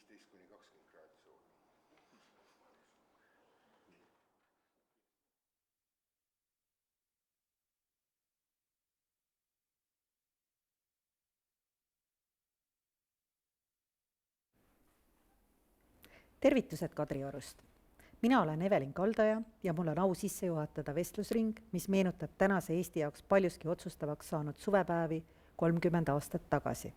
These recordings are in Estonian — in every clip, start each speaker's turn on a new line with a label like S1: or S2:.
S1: 15–20 kraadi sooja.
S2: Tervitused Kadriorust. Mina olen Evelin Kaldaja ja mul on au sisse juhatada vestlusring, mis meenutab tänase Eesti jaoks paljuski otsustavaks saanud suvepäevi 30 aastat tagasi.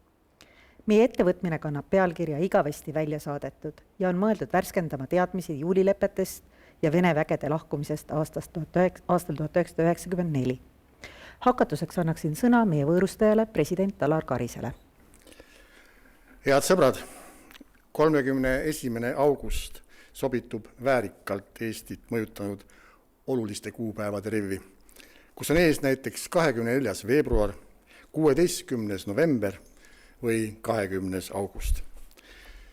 S2: Meie ettevõtmine kannab pealkirja Igavesti välja saadetud ja on mõeldud värskendama teadmisi juulilepetest ja Vene vägede lahkumisest aastal 1994. Hakatuseks annaksin sõna meie võõrustajale president Alar Karisele.
S3: Head sõbrad, 31. august sobitub väärikalt Eestit mõjutanud oluliste kuupäevade rivvi, kus on ees näiteks 24. veebruar, 16. november või 20. august.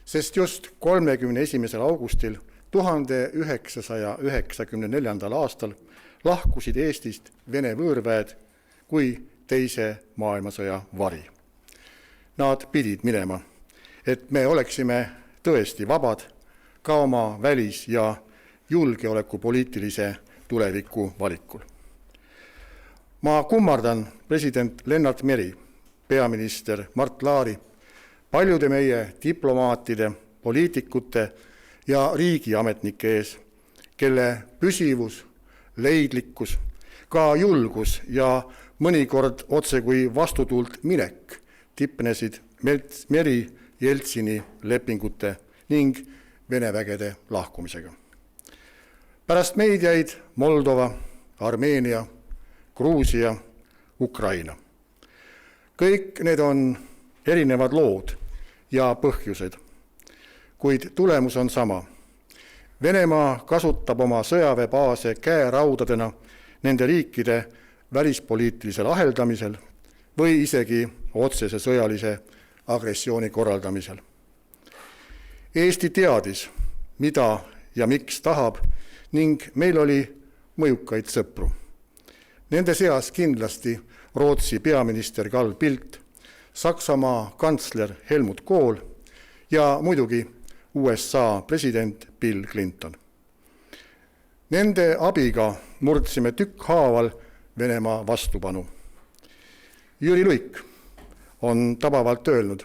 S3: Sest just 31. augustil 1994. aastal lahkusid Eestist Vene võõrväed kui teise maailmasõja vari. Nad pidid minema, et me oleksime tõesti vabad ka oma välis- ja julgeolekupoliitilise tuleviku valikul. Ma kummardan president Lennart Meri, peaminister Mart Laari, paljude meie diplomaatide, poliitikute ja riigiametnike ees, kelle püsivus, leidlikkus, ka julgus ja mõnikord otse kui vastutult minek tipnesid Meri Jeltsini lepingute ning Vene vägede lahkumisega. Pärast meid jäid Moldova, Armeenia, Gruusia, Ukraina. Kõik need on erinevad lood ja põhjused, kuid tulemus on sama. Venemaa kasutab oma sõjaväebaase käeraudadena nende riikide välispoliitilisel aheldamisel või isegi otsese sõjalise agressiooni korraldamisel. Eesti teadis, mida ja miks tahab ning meil oli mõjukaid sõpru. Nende seas kindlasti Rootsi peaminister Carl Bildt, Saksamaa kantsler Helmut Kohl ja muidugi USA president Bill Clinton. Nende abiga murdsime tükkhaaval Venemaa vastupanu. Jüri Luik on tabavalt öelnud,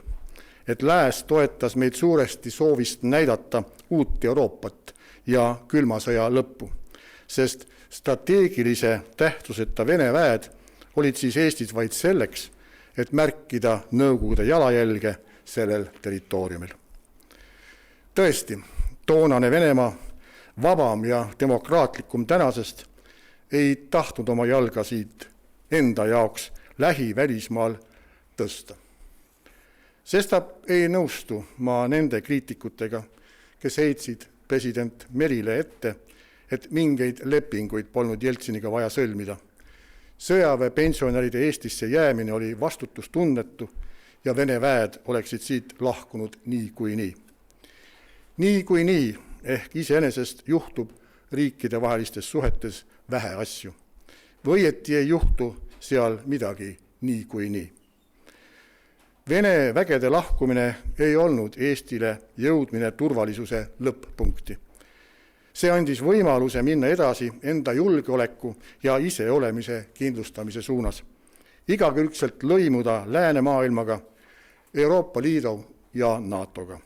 S3: et lääs toetas meid suuresti soovist näidata uut Euroopat ja külma sõja lõppu, sest strateegilise tähtsuseta Vene väed olid siis Eestis vaid selleks, et märkida Nõukogude jalajälge sellel territooriumil. Tõesti, toonane Venemaa, vabam ja demokraatlikum tänasest, ei tahtnud oma jalga siit enda jaoks lähivälismaal tõsta. Sestap ei nõustu ma nende kriitikutega, kes heitsid president Merile ette, et mingeid lepinguid polnud Jeltsiniga vaja sõlmida. Sõjaväepensionäride Eestisse jäämine oli vastutustunnetu ja Vene väed oleksid siit lahkunud nii kui nii. Nii kui nii ehk iseenesest juhtub riikide vahelistes suhetes vähe asju. Võieti ei juhtu seal midagi nii kui nii. Vene vägede lahkumine ei olnud Eestile jõudmine turvalisuse lõpp-punkti. See andis võimaluse minna edasi enda julgeoleku ja iseolemise kindlustamise suunas. Igakülgselt lõimuda läänemaailmaga, Euroopa Liidu ja NATOga.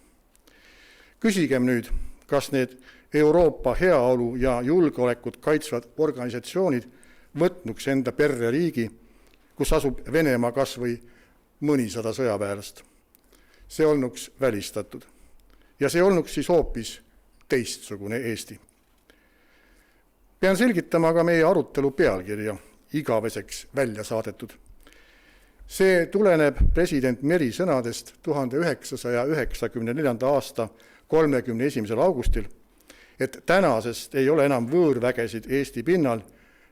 S3: Küsigem nüüd, kas need Euroopa heaolu ja julgeolekut kaitsvad organisatsioonid võtnuks enda perre riigi, kus asub Venemaa kas või mõnisada sõjaväelast. See olnuks välistatud. Ja see olnuks siis hoopis teistsugune Eesti. Pean selgitama ka meie arutelu pealkirja igaveseks välja saadetud. See tuleneb president Meri sõnadest 1994. aasta 31. augustil, et tänasest ei ole enam võõrvägesid Eesti pinnal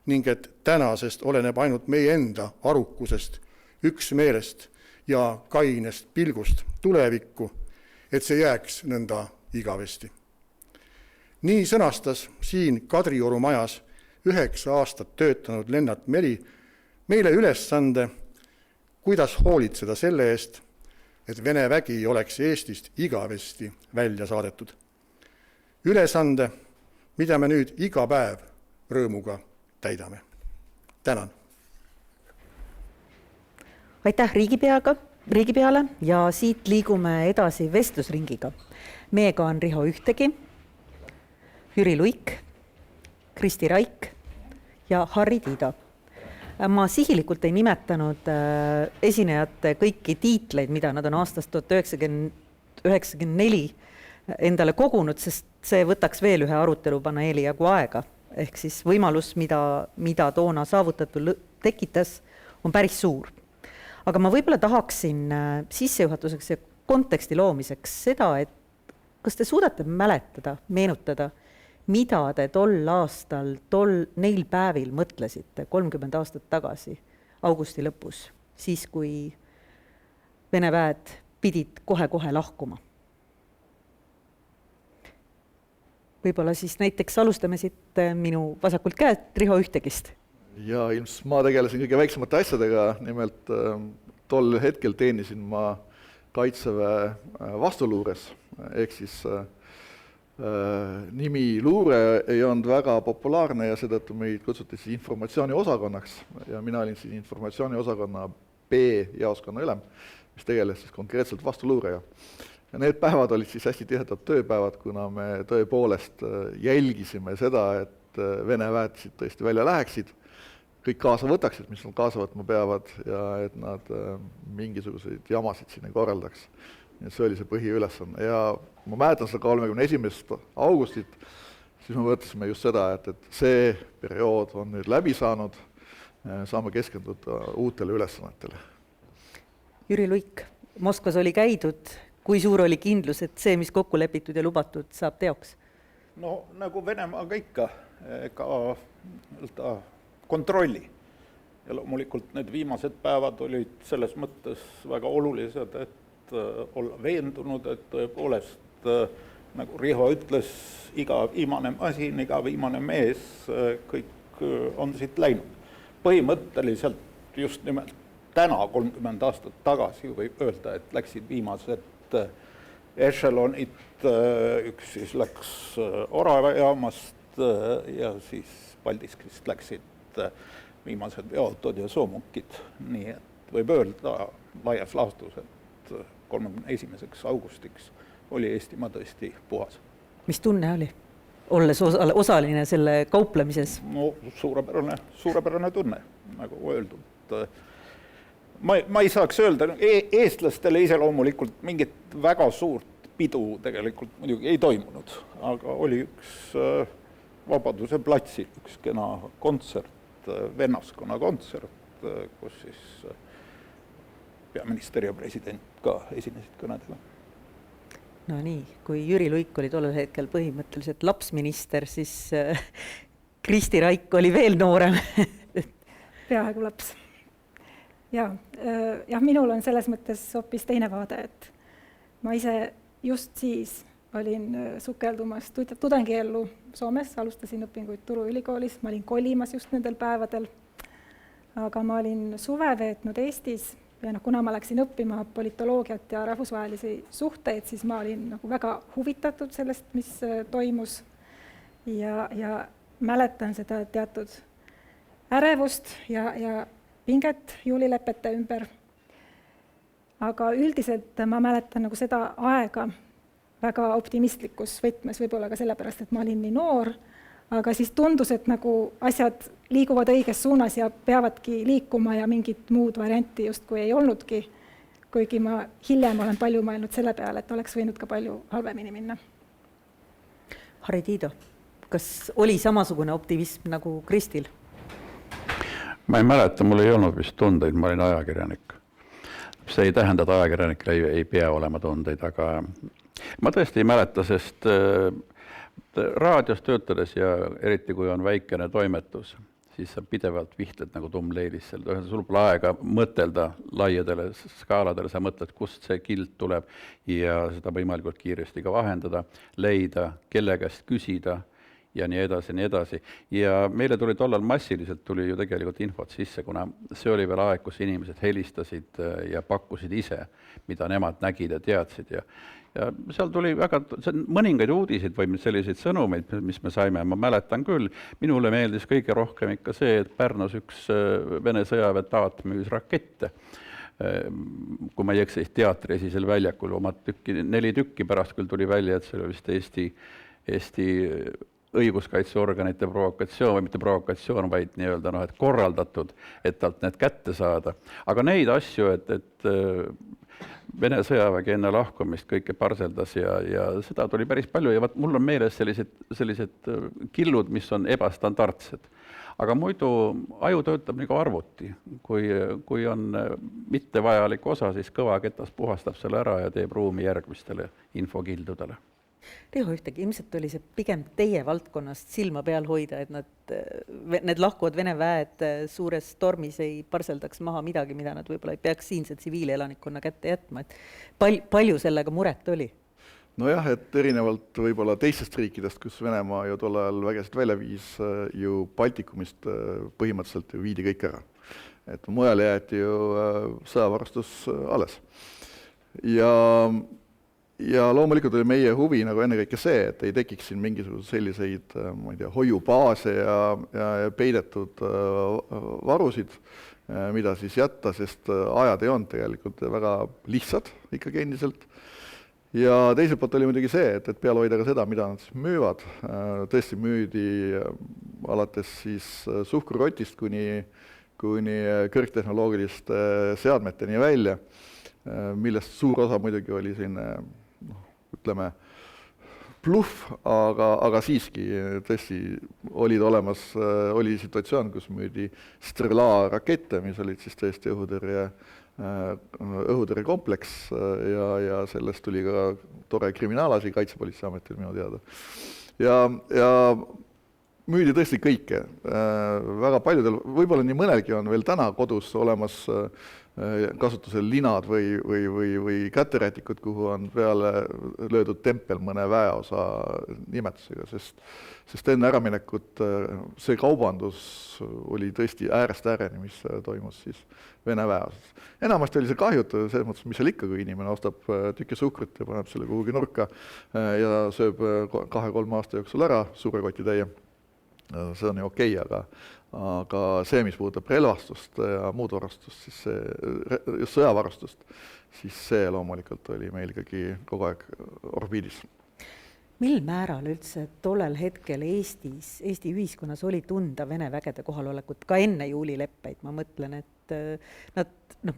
S3: ning et tänasest oleneb ainult meie enda arukusest, üksmeelest ja kainest pilgust tulevikku, et see jääks nõnda igavesti. Nii sõnastas siin Kadrioru majas 9 aastat töötanud Lennart Meri meile ülesande, kuidas hoolitseda selle eest, et Vene vägi oleks Eestist igavesti välja saadetud. Ülesande, mida me nüüd iga päev rõõmuga täidame. Tänan!
S2: Aitäh riigipeale ja siit liigume edasi vestlusringiga. Meiega on Riho Ühtegi, Jüri Luik, Kristi Raik ja Harri Tiido. Ma sihilikult ei nimetanud esinejate kõiki tiitleid, mida nad on aastast 1994 endale kogunud, sest see võtaks veel ühe arutelupaneeli jagu aega. Ehk siis võimalus, mida toona saavutatu tekitas, on päris suur. Aga ma võib-olla tahaksin sissejuhatuseks ja konteksti loomiseks seda, et kas te suudate mäletada, meenutada, mida te tol aastal, neil päevil mõtlesite 30 aastat tagasi, augusti lõpus, siis kui Vene väed pidid kohe-kohe lahkuma? Võib-olla siis näiteks alustame siit minu vasakult käed Riho Ühtegist.
S4: Ja ilmselt ma tegelesin kõige väiksemate asjadega, nimelt tol hetkel teenisin ma Kaitseväe vastuluures, ehk siis nimi luure ei olnud väga populaarne ja seetõttu meid kutsuti siis informatsiooniosakonnaks ja mina olin siis informatsiooniosakonna B-jaoskonna ülem, mis tegeles siis konkreetselt vastuluurega. Ja need päevad olid siis hästi tihedad tööpäevad, kuna me tõepoolest jälgisime seda, et Vene väed siit tõesti välja läheksid, kõik kaasa võtaksid, mis nad kaasa võtma peavad ja et nad mingisuguseid jamasid sinna korraldaks. Ja see oli see põhiülesanne ja ma mäletan seda 31. augustit, siis me võtasime just seda, et see periood on nüüd läbi saanud, saame keskenduda uutele ülesannetele.
S2: Jüri Luik, Moskvas oli käidud, kui suur oli kindlus, et see, mis kokku lepitud ja lubatud, saab teoks?
S5: No nagu Venemaaga ikka, ka kontrolli. Ja loomulikult need viimased päevad olid selles mõttes väga olulised, et olla veendunud, et tõepoolest, nagu Riho ütles, iga viimane masin, iga viimane mees, kõik on siit läinud. Põhimõtteliselt just nimelt täna, 30 aastat tagasi, võib öelda, et läksid viimased ešelonid, üks siis läks Orava jaamast ja siis Paldiskist läksid viimased veoautod ja soomukid. Nii et võib öelda laias laastus, et 31. augustiks oli Eestimaa tõesti puhas.
S2: Mis tunne oli, olles osaline selle kauplemises?
S5: No suurepärane tunne, nagu öeldud. Ma ei saaks öelda, eestlastele iseloomulikult mingit väga suurt pidu tegelikult muidugi ei toimunud, aga oli üks Vabaduse platsil, üks kena kontsert, vennaskonna kontsert, kus siis peaminister ja president ka esinesid kõnedega.
S2: No nii, kui Jüri Luik oli tollel hetkel põhimõtteliselt lapsminister, siis Kristi Raik oli veel noorem.
S6: Peaaegu laps. Ja minul on selles mõttes hoopis teine vaade, et ma ise just siis olin sukeldumas tudengiellu Soomes, alustasin õpinguid Turu ülikoolis, ma olin kolimas just nendel päevadel, aga ma olin suve veetnud Eestis ja kuna ma läksin õppima politoloogiat ja rahvusvahelisi suhteid, siis ma olin nagu väga huvitatud sellest, mis toimus ja mäletan seda teatud ärevust ja pinget juulilepete ümber. Aga üldiselt ma mäletan nagu seda aega väga optimistlikus võtmes, võib-olla ka sellepärast, et ma olin nii noor, aga siis tundus, et nagu asjad liiguvad õiges suunas ja peavadki liikuma ja mingit muud varianti justkui ei olnudki, kuigi ma hiljem olen palju mõelnud selle peale, et oleks võinud ka palju halvemini minna.
S2: Harri Tiido, kas oli samasugune optimism nagu Kristil?
S7: Ma ei mäleta, mul ei olnud vist tundeid, ma olin ajakirjanik. See ei tähenda, et ajakirjanikele ei pea olema tundeid, aga ma tõesti ei mäleta, sest raadios töötades ja eriti kui on väikene toimetus, siis sa pidevalt vihtled nagu tummleilis. Sul pole aega mõtelda laiadele skaaladele, sa mõtled, kust see kild tuleb ja seda võimalikult kiiresti ka vahendada, leida, kelle käest küsida ja nii edasi, nii edasi. Ja meile tuli tollal massiliselt tuli ju tegelikult infot sisse, kuna see oli veel aeg, kus inimesed helistasid ja pakkusid ise, mida nemad nägid ja teadsid ja seal tuli väga mõningaid uudiseid või selliseid sõnumeid, mis me saime, ma mäletan küll, minule meeldis kõige rohkem ikka see, et Pärnus üks Vene sõjaväetaat müüs rakette, kui ma ei eksi, teatri esisel väljakul oma 4 tükki pärast küll tuli välja, et see oli vist Eesti õiguskaitseorganite provokatsioon või mitte provokatsioon, vaid nii-öelda et korraldatud, et talt need kätte saada. Aga neid asju, et Vene sõjavägi enne lahkumist kõike parseldas ja seda tuli päris palju ja mul on meeles sellised killud, mis on ebastandardsed. Aga muidu aju töötab nagu arvuti. Kui on mittevajalik osa, siis kõvaketas puhastab selle ära ja teeb ruumi järgmistele infokildudele.
S2: Riho Ühtegi, ilmselt oli see pigem teie valdkonnast silma peal hoida, et need lahkuvad Vene väed suures tormis ei parseldaks maha midagi, mida nad võib-olla ei peaks siinse tsiviilelanikkonna kätte jätma. Et palju sellega muret oli?
S4: Nojah, et erinevalt võib-olla teistest riikidest, kus Venemaa ju tol ajal vägesid välja viis, ju Baltikumist põhimõtteliselt ju viidi kõik ära. Et mujal jäeti ju sõjavarustus alles. Ja loomulikult oli meie huvi nagu ennekõike see, et ei tekiks siin mingisuguse selliseid hoiubaase ja peidetud varusid, mida siis jätta, sest ajad ei olnud tegelikult väga lihtsad ikkagi endiselt. Ja teiselt poolt oli muidugi see, et peale hoida ka seda, mida nad siis müüvad. Tõesti müüdi alates siis suhkrurotist kuni kõrgtehnoloogiliste seadmeteni välja, millest suur osa muidugi oli selline ütleme, bluff, aga siiski tõesti oli situatsioon, kus müüdi Strela rakette, mis olid siis tõesti õhutõrjekompleks ja sellest tuli ka tore kriminaalasi Kaitsepolitseiametil minu teada. Ja müüdi tõesti kõike. Väga paljudel, võib-olla nii mõnelgi on veel täna kodus olemas kasutusel linad või käterätikud, kuhu on peale löödud tempel mõne väeosa nimetusega, sest enne äraminekut see kaubandus oli tõesti äärest ääreni, mis toimus siis Vene väeosas. Enamasti oli see kahjutu, selles mõttes, mis seal ikka, kui inimene ostab tükki suhkrut ja paneb selle kuhugi nurka ja sööb 2-3 aasta jooksul ära suure koti täie. See on ju okei, aga see, mis puudutab relvastust ja muud varustust, siis just sõjavarustust, siis see loomulikult oli meil ikkagi kogu aeg orbiidis.
S2: Mil määral üldse tollel hetkel Eesti ühiskonnas oli tunda Vene vägede kohalolekut ka enne juulileppeid? Ma mõtlen, et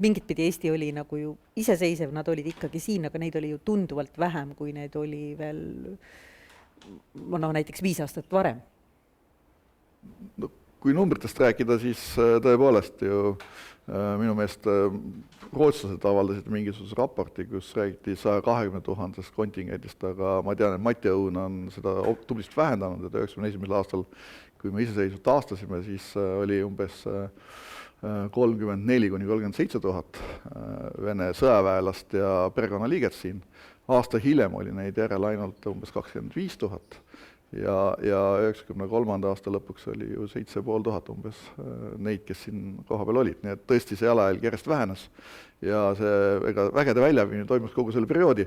S2: mingit pidi Eesti oli nagu ju iseseisev, nad olid ikkagi siin, aga neid oli ju tunduvalt vähem, kui neid oli veel näiteks 5 aastat varem.
S4: No, kui numbritest rääkida, siis tõepoolest ju minu meelest rootslased avaldasid mingisuguse raporti, kus räägiti 120 000 kontingendist, aga ma tean, et Mati Õun on seda tublisti vähendanud, et 1991. aastal, kui me iseseisvalt taastasime, siis oli umbes 34-37 000 Vene sõjaväelast ja perekonnaliiget siin. Aasta hiljem oli neid järel ainult umbes 25 000. Ja 93. aasta lõpuks oli ju 7500 umbes neid, kes siin koha peal olid. Nii et tõesti see jalajälg järjest vähenes ja see vägede väljaviimine toimus kogu selle perioodi.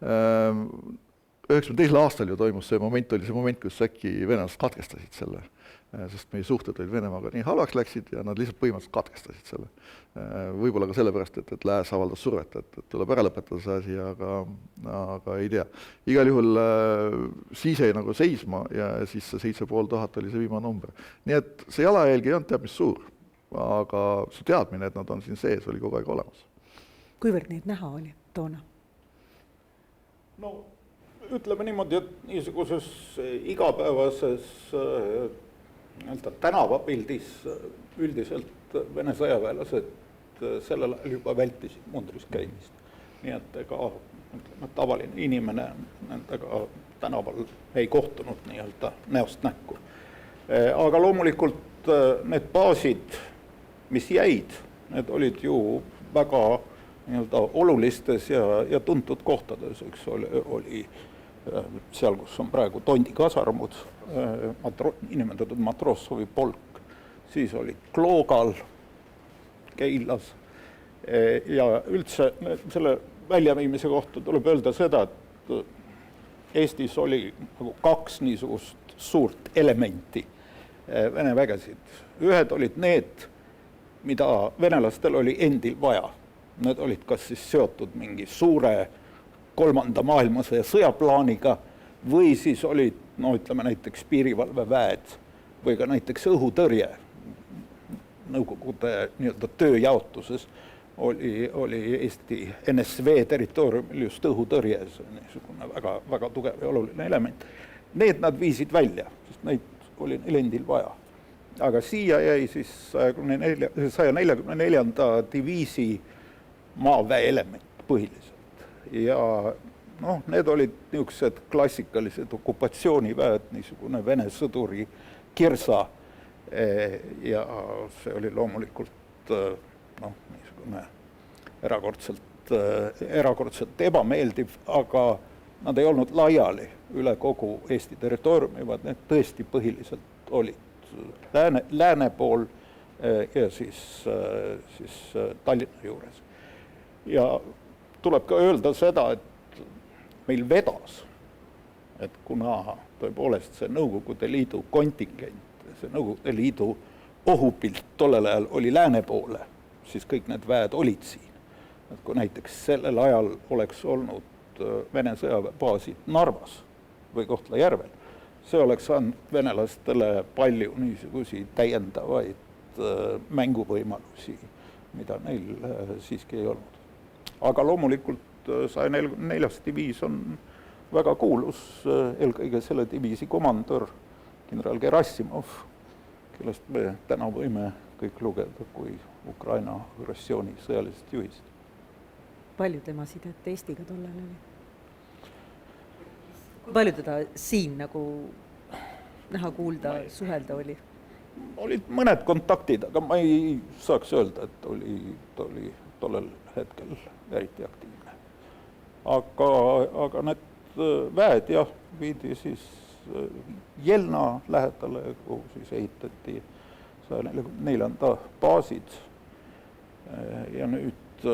S4: 92. aastal ju toimus see moment, kus äkki venelased katkestasid selle, sest meie suhted olid Venemaaga nii halvaks läksid ja nad lihtsalt põhimõtteliselt katkestasid selle. Võib-olla ka sellepärast, et lääs avaldas survet, et tuleb ära lõpetada see asi, aga ei tea. Igal juhul siis jäi nagu seisma ja siis see 7500 oli see viimane number. Nii et see jalajälg ei olnud teab mis suur, aga see teadmine, et nad on siin sees, oli kogu aeg olemas.
S2: Kuivõrd neid näha oli toona?
S5: No ütleme niimoodi, et niisuguses igapäevases tänavapildis üldiselt Vene sõjaväelased sellel ajal juba vältisid mundris käimist. Nii et tavaline inimene nendega tänaval ei kohtunud nii-öelda näost näkku. Aga loomulikult need baasid, mis jäid, need olid ju väga olulistes ja tuntud kohtades, eks oli seal, kus on praegu Tondi kasarmud, niinimetatud Matrossovi polk, siis oli Kloogal, Keilas ja üldse selle väljaviimise kohta tuleb öelda seda, et Eestis oli nagu 2 niisugust suurt elementi Vene vägesid. Ühed olid need, mida venelastel oli endil vaja. Need olid kas siis seotud mingi suure 3. maailmasõja sõjaplaaniga või siis olid, no ütleme näiteks piirivalveväed või ka näiteks õhutõrje. Nõukogude nii-öelda tööjaotuses oli Eesti NSV territooriumil just õhutõrje, see on niisugune väga, väga tugev ja oluline element. Need nad viisid välja, sest neid oli neil endil vaja. Aga siia jäi siis 144. diviisi maaväe element põhiliselt. Ja noh, need olid niisugused klassikalised okupatsiooniväed, niisugune Vene sõduri kirsa ja see oli loomulikult noh, niisugune erakordselt ebameeldiv, aga nad ei olnud laiali üle kogu Eesti territooriumi, vaid need tõesti põhiliselt olid lääne pool ja siis Tallinna juures. Ja tuleb ka öelda seda, et meil vedas, et kuna tõepoolest see Nõukogude Liidu kontingent, see Nõukogude Liidu ohupilt tollel ajal oli lääne poole, siis kõik need väed olid siin. Et kui näiteks sellel ajal oleks olnud Vene sõjaväebaasid Narvas või Kohtla-Järvel, see oleks andnud venelastele palju niisugusi täiendavaid mänguvõimalusi, mida neil siiski ei olnud. Aga loomulikult 144. diviis on väga kuulus, eelkõige selle diviisi komandör, kindral Gerassimov, kellest me täna võime kõik lugeda kui Ukraina agressiooni sõjalisest juhist.
S2: Palju tema sidet Eestiga tollel oli? Palju teda siin nagu näha, kuulda, suhelda oli?
S5: Olid mõned kontaktid, aga ma ei saaks öelda, et ta oli tollel hetkel eriti aktiivne. Aga need väed jah, viidi siis Jelna lähedale, kuhu siis ehitati 144. baasid ja nüüd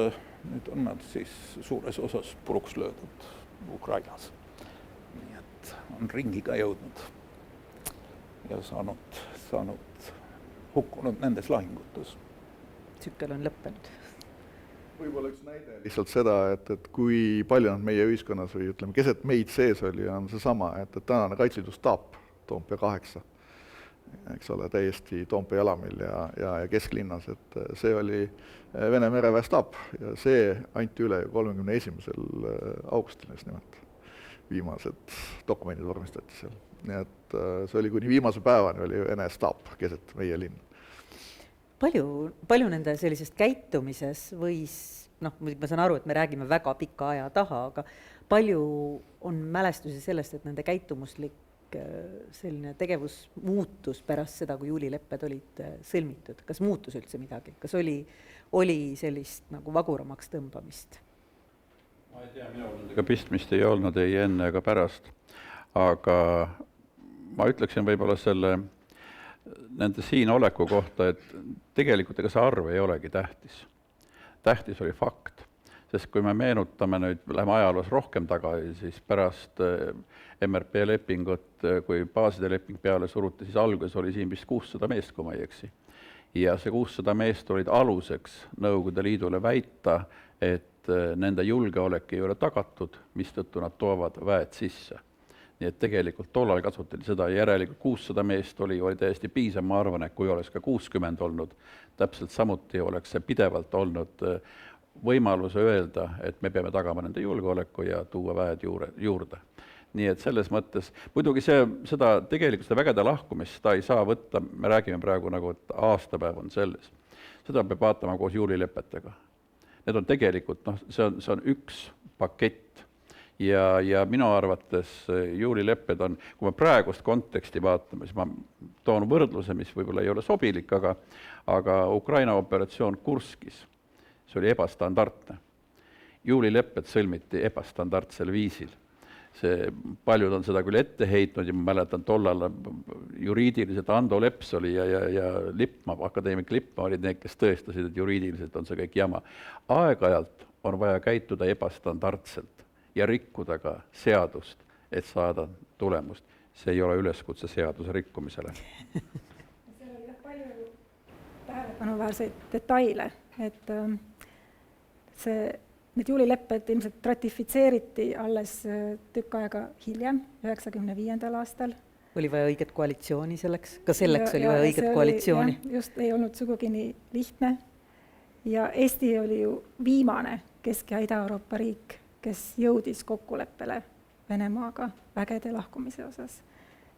S5: on nad siis suures osas puruks löödud Ukrainas. Nii et on ringiga jõudnud ja saanud hukkunud nendes lahingutes.
S2: Tsükkel on lõppenud.
S4: Võib-olla üks näide lihtsalt seda, et kui palju nad meie ühiskonnas või ütleme, keset meid sees oli, on seesama, et tänane Kaitseliidu staap Toompea 8, eks ole, täiesti Toompea jalamil ja kesklinnas, et see oli Vene mereväe staap ja see anti üle 31. augustil just nimelt. Viimased dokumendid vormistati seal. Nii et see oli kuni viimase päevani oli Vene staap keset meie linn.
S2: Palju nende sellisest käitumises võis, noh, ma saan aru, et me räägime väga pika aja taha, aga palju on mälestusi sellest, et nende käitumuslik selline tegevus muutus pärast seda, kui juulilepped olid sõlmitud? Kas muutus üldse midagi? Kas oli sellist nagu vaguramaks tõmbamist?
S7: Ma ei tea, minul nendega pistmist ei olnud ei enne ega pärast, aga ma ütleksin võib-olla nende siin oleku kohta, et tegelikult ega see arv ei olegi tähtis. Tähtis oli fakt, sest kui me meenutame nüüd, läheme ajaloos rohkem tagasi, siis pärast MRP lepingut, kui baaside leping peale suruti, siis alguses oli siin vist 600 meest, kui ma ei eksi. Ja see 600 meest olid aluseks Nõukogude Liidule väita, et nende julgeolek ei ole tagatud, mistõttu nad toovad väed sisse. Nii et tegelikult tollal kasutati seda järelikult 600 meest oli täiesti piisav, ma arvan, et kui oleks ka 60 olnud, täpselt samuti oleks see pidevalt olnud võimaluse öelda, et me peame tagama nende julgeoleku ja tuua väed juurde. Nii et selles mõttes, muidugi seda vägede lahkumist seda ei saa võtta, me räägime praegu nagu, et aastapäev on selles. Seda peab vaatama koos juulilepetega. Need on tegelikult, see on üks pakett. Ja minu arvates juulilepped on, kui me praegust konteksti vaatame, siis ma toon võrdluse, mis võib-olla ei ole sobilik, aga Ukraina operatsioon Kurskis, see oli ebastandardne. Juulilepped sõlmiti ebastandardsel viisil. paljud on seda küll ette heitnud ja ma mäletan tollal juriidiliselt Ando Leps oli ja Lippmaa, akadeemik Lippmaa olid need, kes tõestasid, et juriidiliselt on see kõik jama. Aeg-ajalt on vaja käituda ebastandardselt ja rikkuda ka seadust, et saada tulemust. See ei ole üleskutse seaduse rikkumisele.
S6: Seal oli palju tähelepanuväärseid detaile, et need juulilepped ilmselt ratifitseeriti alles tükk aega hiljem, 1995. aastal.
S2: Oli vaja õiget koalitsiooni selleks? Ka selleks oli vaja õiget koalitsiooni?
S6: Just ei olnud sugugi nii lihtne. Ja Eesti oli ju viimane Kesk- ja Ida-Euroopa riik, kes jõudis kokkuleppele Venemaaga vägede lahkumise osas.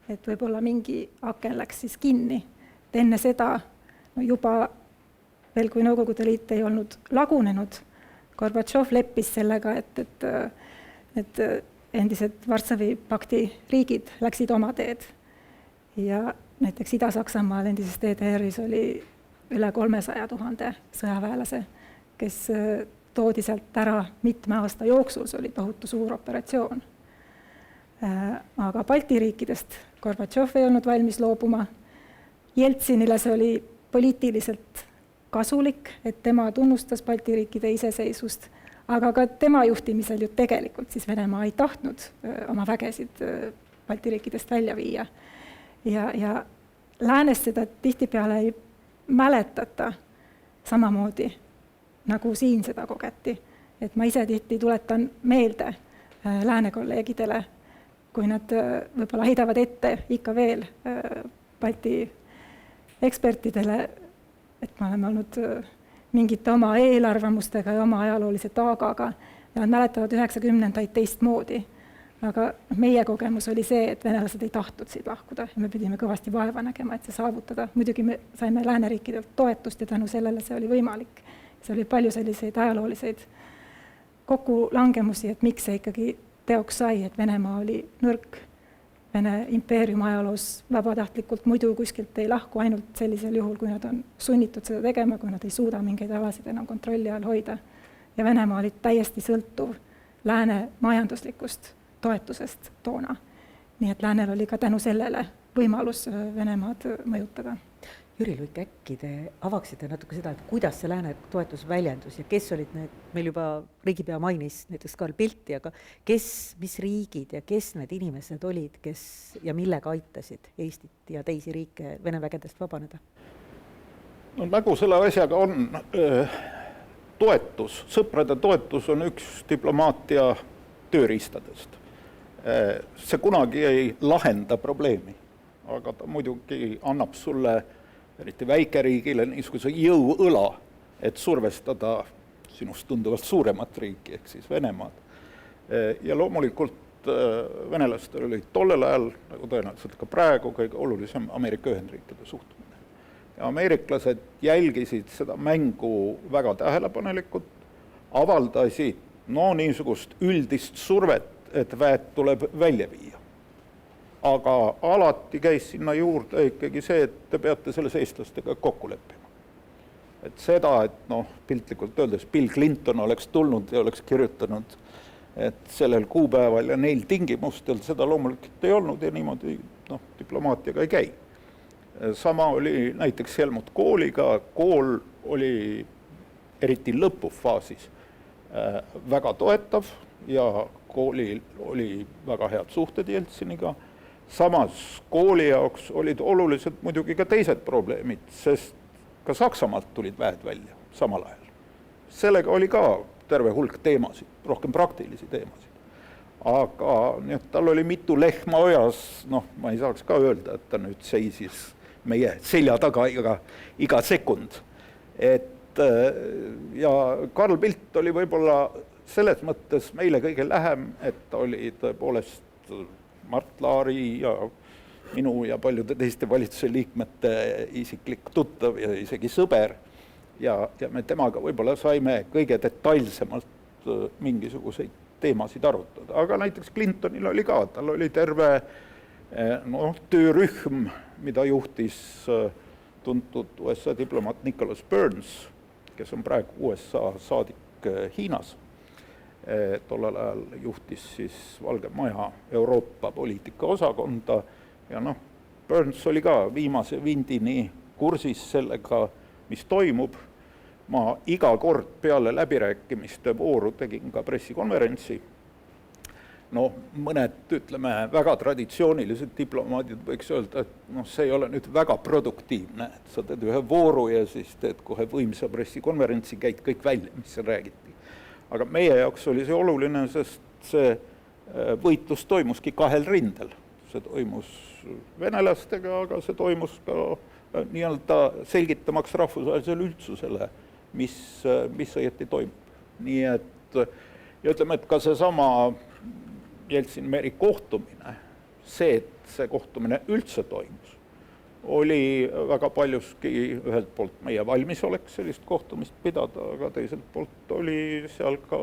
S6: Et võib-olla mingi aken läks siis kinni. Enne seda juba veel, kui Nõukogude Liit ei olnud lagunenud, Gorbatšov leppis sellega, et endised Varssavi pakti riigid läksid oma teed. Ja näiteks Ida-Saksamaal endises DDR-is oli üle 300 000 sõjaväelase, kes toodi sealt ära mitme aasta jooksul, see oli tohutu suur operatsioon. Aga Balti riikidest Gorbatšov ei olnud valmis loobuma. Jeltsinile see oli poliitiliselt kasulik, et tema tunnustas Balti riikide iseseisvust, aga ka tema juhtimisel ju tegelikult siis Venemaa ei tahtnud oma vägesid Balti riikidest välja viia. Ja läänes seda tihtipeale ei mäletata samamoodi, nagu siin seda kogeti. Et ma ise tihti tuletan meelde lääne kolleegidele, kui nad võib-olla heidavad ette ikka veel Balti ekspertidele, et me oleme olnud mingite oma eelarvamustega ja oma ajaloolise taagaga ja nad mäletavad 90-ndaid teistmoodi. Aga meie kogemus oli see, et venelased ei tahtnud siit lahkuda ja me pidime kõvasti vaeva nägema, et see saavutada. Muidugi me saime lääneriikidelt toetust ja tänu sellele see oli võimalik. See oli palju selliseid ajalooliseid kokkulangemusi, et miks see ikkagi teoks sai, et Venemaa oli nõrk. Vene impeerium ajaloos vabatahtlikult muidu kuskilt ei lahku ainult sellisel juhul, kui nad on sunnitud seda tegema, kui nad ei suuda mingeid alasid enam kontrolli all hoida. Ja Venemaa oli täiesti sõltuv lääne majanduslikust toetusest toona. Nii et läänel oli ka tänu sellele võimalus Venemaad mõjutada.
S2: Jüri Luik, äkki te avaksite natuke seda, et kuidas see lääne toetus väljendus ja kes olid need, meil juba riigipea mainis näiteks Carl Bildti, aga mis riigid ja kes need inimesed olid, kes ja millega aitasid Eestit ja teisi riike Vene vägedest vabaneda?
S5: No nagu selle asjaga on, toetus, sõprade toetus on üks diplomaatia tööriistadest. See kunagi ei lahenda probleemi, aga ta muidugi annab sulle eriti väikeriigile niisuguse jõuõla, et survestada sinust tunduvalt suuremat riiki, ehk siis Venemaad. Ja loomulikult venelastel oli tollel ajal, nagu tõenäoliselt ka praegu, kõige olulisem Ameerika Ühendriikide suhtumine. Ja ameeriklased jälgisid seda mängu väga tähelepanelikult, avaldasid niisugust üldist survet, et väed tuleb välja viia. Aga alati käis sinna juurde ikkagi see, et te peate selles eestlastega kokku leppima. Et seda, et piltlikult öeldes Bill Clinton oleks tulnud ja oleks kirjutanud, et sellel kuupäeval ja neil tingimustel seda loomulikult ei olnud ja niimoodi diplomaatiaga ei käi. Sama oli näiteks Helmut Kohliga, Kohl oli eriti lõpufaasis väga toetav ja Kohlil oli väga head suhted Jeltsiniga. Samas Kohli jaoks olid oluliselt muidugi ka teised probleemid, sest ka Saksamaalt tulid väed välja samal ajal. Sellega oli ka terve hulk teemasid, rohkem praktilisi teemasid. Aga tal oli mitu lehma ojas, ma ei saaks ka öelda, et ta nüüd seisis meie selja taga iga sekund. Ja Carl Bildt oli võib-olla selles mõttes meile kõige lähem, et ta oli tõepoolest Mart Laari ja minu ja paljude teiste valitsuse liikmete isiklik tuttav ja isegi sõber. Ja me temaga võib-olla saime kõige detailsemalt mingisuguseid teemasid arutada. Aga näiteks Clintonil oli ka, tal oli terve töörühm, mida juhtis tuntud USA diplomaat Nicholas Burns, kes on praegu USA saadik Hiinas. tollel ajal juhtis siis Valge Maja Euroopa poliitika osakonda ja noh, Burns oli ka viimase vindini kursis sellega, mis toimub. Ma iga kord peale läbirääkimiste vooru tegin ka pressikonverentsi. No mõned, ütleme, väga traditsioonilised diplomaadid võiks öelda, et see ei ole nüüd väga produktiivne, et sa teed ühe vooru ja siis teed kohe võimsa pressikonverentsi, käid kõik välja, mis seal räägiti. Aga meie jaoks oli see oluline, sest see võitlus toimuski 2 rindel. See toimus venelastega, aga see toimus ka nii-öelda selgitamaks rahvusvahelisele üldsusele, mis õieti toimub. Nii et, ja ütleme, et ka seesama Jeltsin-Meri kohtumine, see, et see kohtumine üldse toimus, oli väga paljuski ühelt poolt meie valmisolek sellist kohtumist pidada, aga teiselt poolt oli seal ka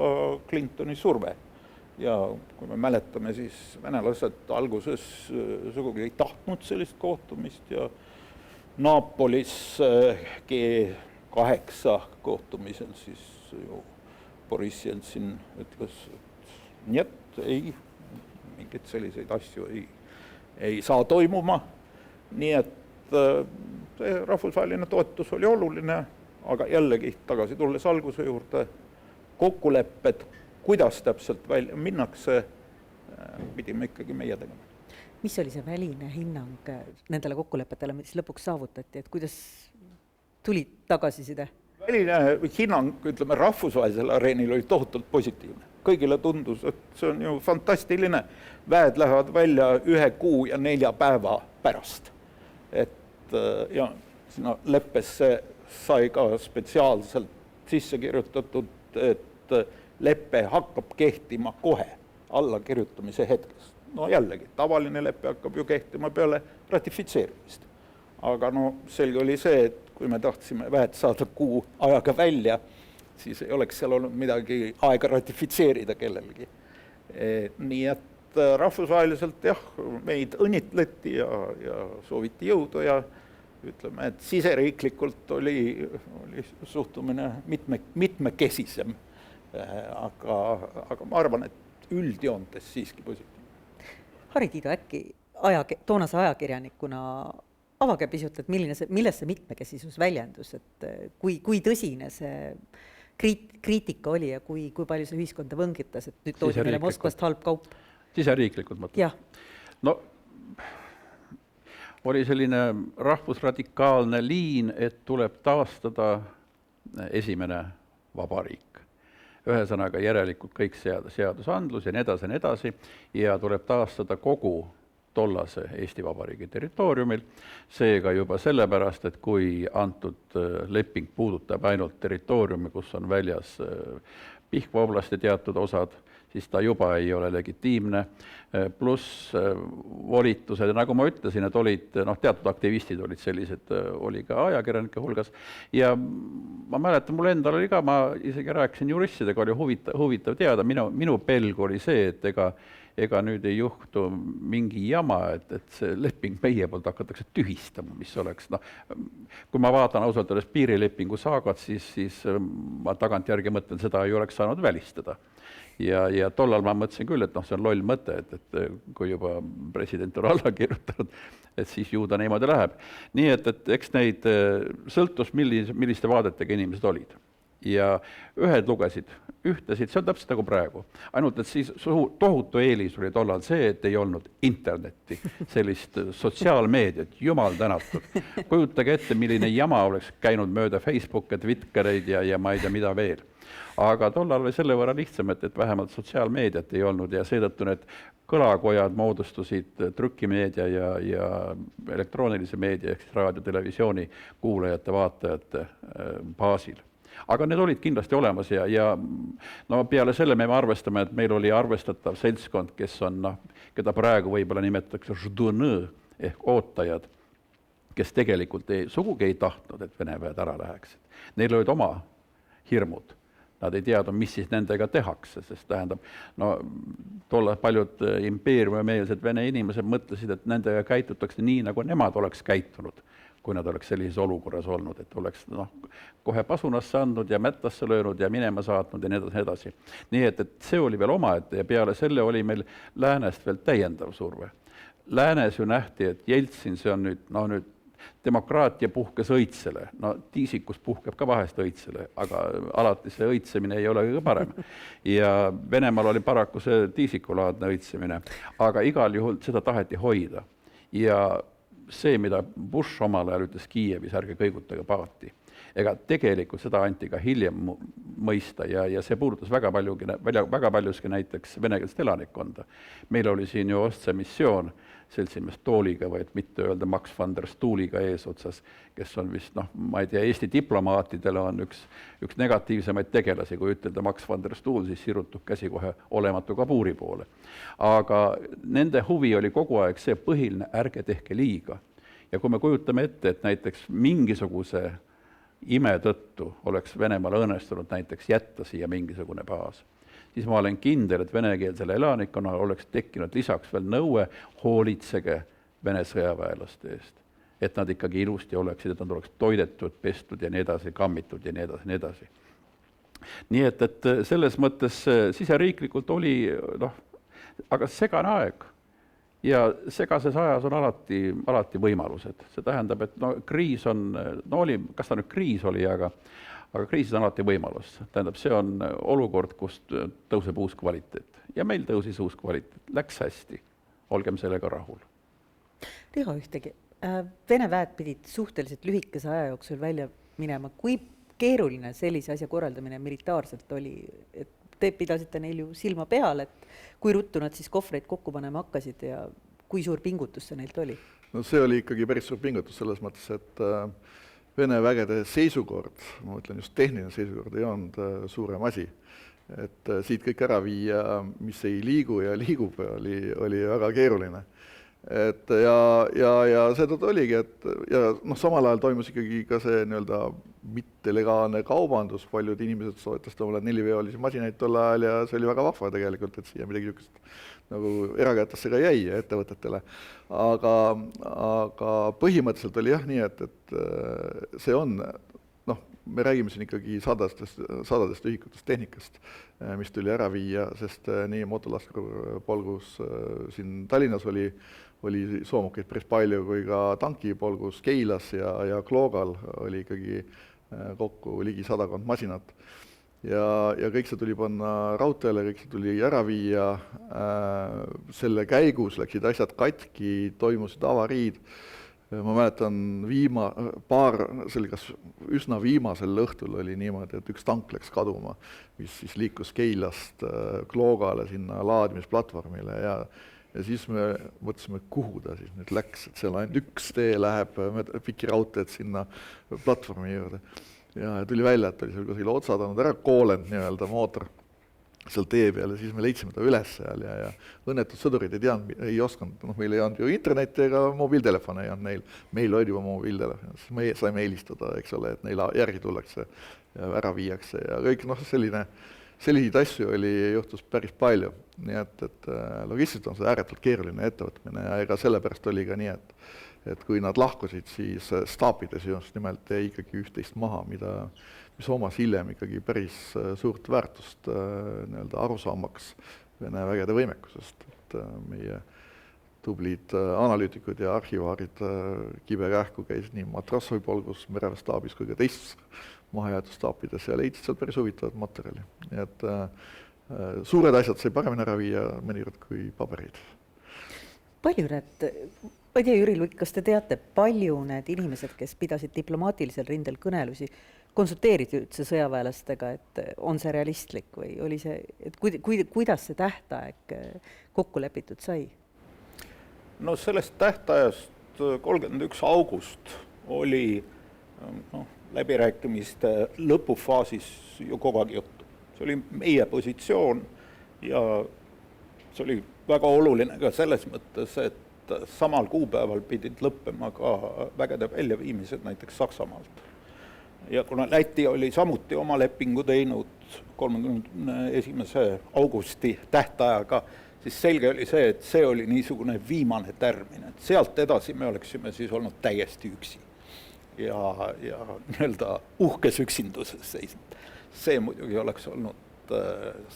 S5: Clintoni surve. Ja kui me mäletame, siis venelased alguses sugugi ei tahtnud sellist kohtumist ja Naapolis G8 kohtumisel siis ju Boris Jeltsin ütles, et nii, ei, mingit selliseid asju ei saa toimuma. Nii et see rahvusvaheline toetus oli oluline, aga jällegi tagasi tulles alguse juurde, kokkulepped, kuidas täpselt välja minnakse, pidime ikkagi meie tegema.
S2: Mis oli see väline hinnang nendele kokkulepetele, mis lõpuks saavutati, et kuidas tuli tagasiside?
S5: Väline hinnang, ütleme, rahvusvahelisel areenil oli tohutult positiivne. Kõigile tundus, et see on ju fantastiline. Väed lähevad välja 1 kuu ja 4 päeva pärast. Et ja sinna leppesse sai ka spetsiaalselt sisse kirjutatud, et leppe hakkab kehtima kohe allakirjutamise hetkest. No jällegi, tavaline leppe hakkab ju kehtima peale ratifitseerimist. Aga no selge oli see, et kui me tahtsime väed saada kuu ajaga välja, siis ei oleks seal olnud midagi aega ratifitseerida kellelgi. Nii et rahvusvaheliselt jah, meid õnnitleti ja sooviti jõudu ja ütleme, et siseriiklikult oli suhtumine mitmekesisem. Aga ma arvan, et üldjoontes siiski positiivne.
S2: Harri Tiido, äkki toonase ajakirjanikuna avage pisut, et milles see mitmekesisus väljendus, et kui tõsine see kriitika oli ja kui palju see ühiskonda võngitas, et nüüd toodi meile Moskvast halb kaup?
S7: Siseriiklikult mõtled?
S2: Jah.
S7: No, oli selline rahvusradikaalne liin, et tuleb taastada esimene vabariik. Ühesõnaga järelikult kõik seadusandlus ja nii edasi ja tuleb taastada kogu tollase Eesti Vabariigi territooriumil. Seega juba sellepärast, et kui antud leping puudutab ainult territooriumi, kus on väljas Pihkva oblasti teatud osad, siis ta juba ei ole legitiimne, pluss volitused, ja nagu ma ütlesin, et olid, teatud aktivistid olid sellised, oli ka ajakirjanike hulgas, ja ma mäletan, mul endal oli ka, ma isegi rääkisin juristidega, oli huvitav teada, minu pelg oli see, et ega nüüd ei juhtu mingi jama, et see leping meie poolt hakatakse tühistama, mis oleks, kui ma vaatan ausalt öeldes piirilepingu saagat, siis ma tagantjärgi mõtlen, seda ei oleks saanud välistada. Ja tollal ma mõtlesin küll, et see on loll mõte, et kui juba president on alla kirjutanud, et siis ju ta niimoodi läheb. Nii et eks neid sõltus, milliste vaadetega inimesed olid. Ja ühed lugesid, ühtesid, see on täpselt nagu praegu. Ainult, et siis tohutu eelis oli tollal see, et ei olnud internetti, sellist sotsiaalmeediat, jumal tänatud. Kujutage ette, milline jama oleks käinud mööda Facebooke, Twittereid ja ma ei tea mida veel. Aga tollal oli selle võrra lihtsam, et vähemalt sotsiaalmeediat ei olnud ja seetõttu need kõlakojad moodustusid trükimeedia ja elektroonilise meedia ehk raadio, televisiooni kuulajate, vaatajate baasil. Aga need olid kindlasti olemas ja peale selle me arvestame, et meil oli arvestatav seltskond, kes on, keda praegu võib-olla nimetatakse ždunõ ehk ootajad, kes tegelikult sugugi ei tahtnud, et Vene väed ära läheksid. Neil olid oma hirmud. Nad ei teadnud, mis siis nendega tehakse, sest tähendab, tolle paljud impeeriumimeelsed Vene inimesed mõtlesid, et nendega käitutakse nii, nagu nemad oleks käitunud, kui nad oleks sellises olukorras olnud, et oleks kohe pasunasse andnud ja mättasse löönud ja minema saatnud ja nii edasi. Nii et see oli veel omaette ja peale selle oli meil läänest veel täiendav surve. Läänes ju nähti, et Jeltsin, see on nüüd demokraatia puhkes õitsele. Tiisikus puhkeb ka vahest õitsele, aga alati see õitsemine ei ole kõige parem. Ja Venemaal oli paraku see tiisikulaadne õitsemine, aga igal juhul seda taheti hoida. Ja see, mida Bush omal ajal ütles Kiievis, ärge kõigutage paati. Ega tegelikult seda anti ka hiljem mõista ja see puudutas väga paljuski näiteks venekeelset elanikkonda. Meil oli siin ju Ostse missioon seltsimees Tooliga, või et mitte öelda Max van der Stuuliga eesotsas, kes on vist, ma ei tea, Eesti diplomaatidele on üks negatiivsemaid tegelasi, kui ütelda Max van der Stuul, siis sirutub käsi kohe olematu kabuuri poole. Aga nende huvi oli kogu aeg see põhiline, ärge tehke liiga. Ja kui me kujutame ette, et näiteks mingisuguse ime tõttu oleks Venemaal õnnestunud näiteks jätta siia mingisugune baas, siis ma olen kindel, et venekeelsele elanikkonnale oleks tekkinud lisaks veel nõue hoolitsege Vene sõjaväelaste eest. Et nad ikkagi ilusti oleksid, et nad oleks toidetud, pestud ja nii edasi, kammitud ja nii edasi. Nii et selles mõttes siseriiklikult oli, aga segane aeg. Ja segases ajas on alati võimalused. See tähendab, et kriis on, kas ta nüüd kriis oli, aga kriis on alati võimalus. Tähendab, see on olukord, kust tõuseb uus kvaliteet. Ja meil tõusis uus kvaliteet. Läks hästi. Olgem sellega rahul.
S2: Riho ühtegi. Vene väed pidid suhteliselt lühikese aja jooksul välja minema. Kui keeruline sellise asja korraldamine militaarselt oli? Te pidasite neil ju silma peal, et kui ruttu nad siis kohvreid kokku panema hakkasid ja kui suur pingutus see neilt oli?
S4: No see oli ikkagi päris suur pingutus selles mõttes, et Vene vägede seisukord, ma mõtlen just tehniline seisukord, ei olnud suurem asi. Et siit kõik ära viia, mis ei liigu ja liigub, oli väga keeruline. Et ja seetõttu oligi, et samal ajal toimus ikkagi ka see mittelegaalne kaubandus, paljud inimesed soetasid omale 4-veolisi masinaid tol ajal ja see oli väga vahva tegelikult, et siia midagi niisugust nagu erakätesse ka jäi ettevõtetele. Aga põhimõtteliselt oli jah nii, et see on, me räägime siin ikkagi sadadest ühikutest tehnikast, mis tuli ära viia, sest nii motolaskurpolgus siin Tallinnas oli soomukeid päris palju, kui ka tankipolgus Keilas ja Kloogal oli ikkagi kokku ligi 100 masinat. Ja kõik see tuli panna raudteele, kõik see tuli ära viia, selle käigus läksid asjad katki, toimusid avariid. Ma mäletan see oli kas üsna viimasel õhtul oli niimoodi, et üks tank läks kaduma, mis siis liikus Keilast Kloogale sinna laadimisplatvormile ja siis me mõtlesime, kuhu ta siis nüüd läks, et seal ainult üks tee läheb piki raudteed sinna platvormi juurde. Ja tuli välja, et oli seal kusagil otsatanud ära koolend mootor seal tee peal ja siis me leidsime ta üles seal ja õnnetud sõdurid ei osanud, meil ei olnud ju internetti ega mobiiltelefone ei olnud neil, meil oli juba mobiiltelefon, siis me saime eelistada, eks ole, et neil järgi tullakse ja ära viiakse ja kõik selliseid asju juhtus päris palju, nii et logistiliselt on see ääretult keeruline ettevõtmine ja ega sellepärast oli ka nii, et kui nad lahkusid, siis staapides just nimelt jäi ikkagi üht-teist maha, mis omas hiljem ikkagi päris suurt väärtust arusaamaks Vene vägede võimekusest. Et meie tublid analüütikud ja arhivaarid kibekähku käisid nii Matrossovi polgus, mereväestaabis kui ka teistes mahajäetud staapides ja leidsid seal päris huvitavat materjali. Nii et suured asjad sai paremini ära viia mõnikord kui paberid.
S2: Palju need, ma ei tea, Jüri Luik, kas te teate, palju need inimesed, kes pidasid diplomaatilisel rindel kõnelusi, konsulteeriti üldse sõjaväelastega, et on see realistlik või oli see, et kuidas see tähtaeg kokku lepitud sai?
S5: No sellest tähtajast 31. august oli läbirääkimiste lõpufaasis ju kogu aeg juttu. See oli meie positsioon ja see oli väga oluline ka selles mõttes, et samal kuupäeval pidid lõppema ka vägede väljaviimised näiteks Saksamaalt. Ja kuna Läti oli samuti oma lepingu teinud 31. augusti tähtajaga, siis selge oli see, et see oli niisugune viimane tärmin. Et sealt edasi me oleksime siis olnud täiesti üksi. ja nii-öelda uhkes üksinduses seisnud. See muidugi oleks olnud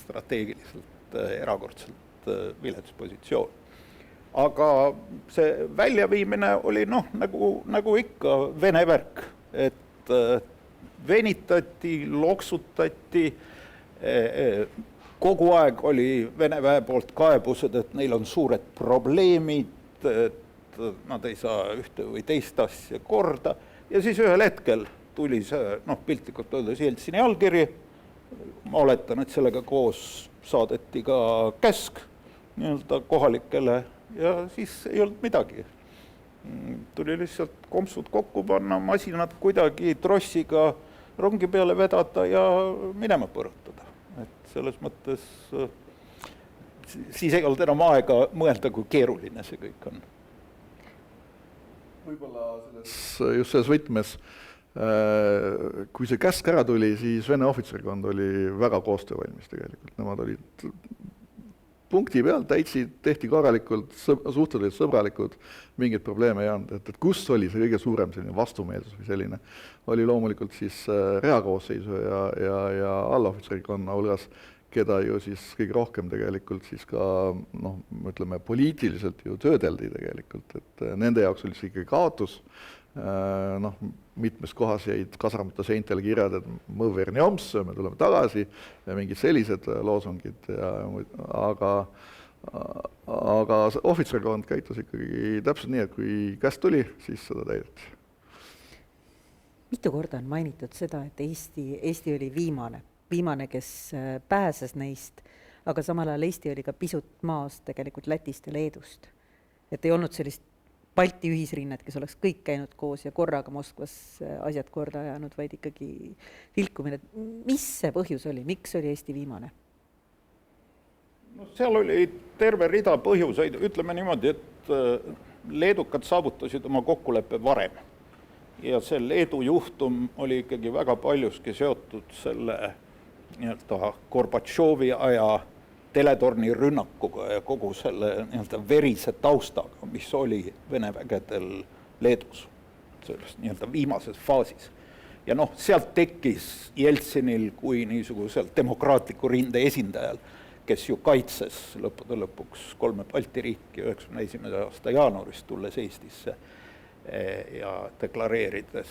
S5: strateegiliselt erakordselt vilets positsioon. Aga see väljaviimine oli nagu ikka Vene värk, et venitati, loksutati, kogu aeg oli Vene väe poolt kaebused, et neil on suured probleemid, et nad ei saa ühte või teist asja korda ja siis ühel hetkel tuli see, piltlikult öeldes Jeltsini allkiri, ma oletan, et sellega koos saadeti ka käsk nii-öelda kohalikele ja siis ei olnud midagi. Tuli lihtsalt kompsud kokku panna, masinad kuidagi trossiga rongi peale vedada ja minema põrutada. Et selles mõttes siis ei olnud enam aega mõelda, kui keeruline see kõik on.
S4: Võib-olla just selles võtmes, kui see käsk ära tuli, siis Vene ohvitserkond oli väga koostöövalmis tegelikult. Nemad olid punkti peal, tehti korralikult, suhted olid sõbralikud, mingeid probleeme ei olnud. Et kus oli see kõige suurem selline vastumeelsus või selline, oli loomulikult siis reakooseisu ja allohvitserkonna hulgas, keda ju siis kõige rohkem tegelikult siis ka, ütleme, poliitiliselt ju töödeldi tegelikult, et nende jaoks oli see ikkagi kaotus. Mitmes kohas jäid kasarmata seintele kirjad, et mõverni omps, me tuleme tagasi ja mingid sellised loosungid, aga ohvitserkond käitus ikkagi täpselt nii, et kui käest tuli, siis seda täideti.
S2: Mitu korda on mainitud seda, et Eesti oli viimane, kes pääses neist, aga samal ajal Eesti oli ka pisut maas tegelikult Lätist ja Leedust. Et ei olnud sellist Balti ühisrinnet, kes oleks kõik käinud koos ja korraga Moskvas asjad korda ajanud, vaid ikkagi tilkumine. Mis see põhjus oli? Miks oli Eesti viimane?
S5: Seal oli terve rida põhjuseid. Ütleme niimoodi, et leedukad saavutasid oma kokkuleppe varem. Ja see Leedu juhtum oli ikkagi väga paljuski seotud selle nii-öelda Gorbatšovi aja teletorni rünnakuga ja kogu selle nii-öelda verise taustaga, mis oli Vene vägedel Leedus, selles nii-öelda viimases faasis. Ja sealt tekkis Jeltsinil kui niisugusel demokraatliku rinde esindajal, kes ju kaitses lõppude lõpuks 3 Balti riiki 91. aasta jaanuaris tulles Eestisse ja deklareerides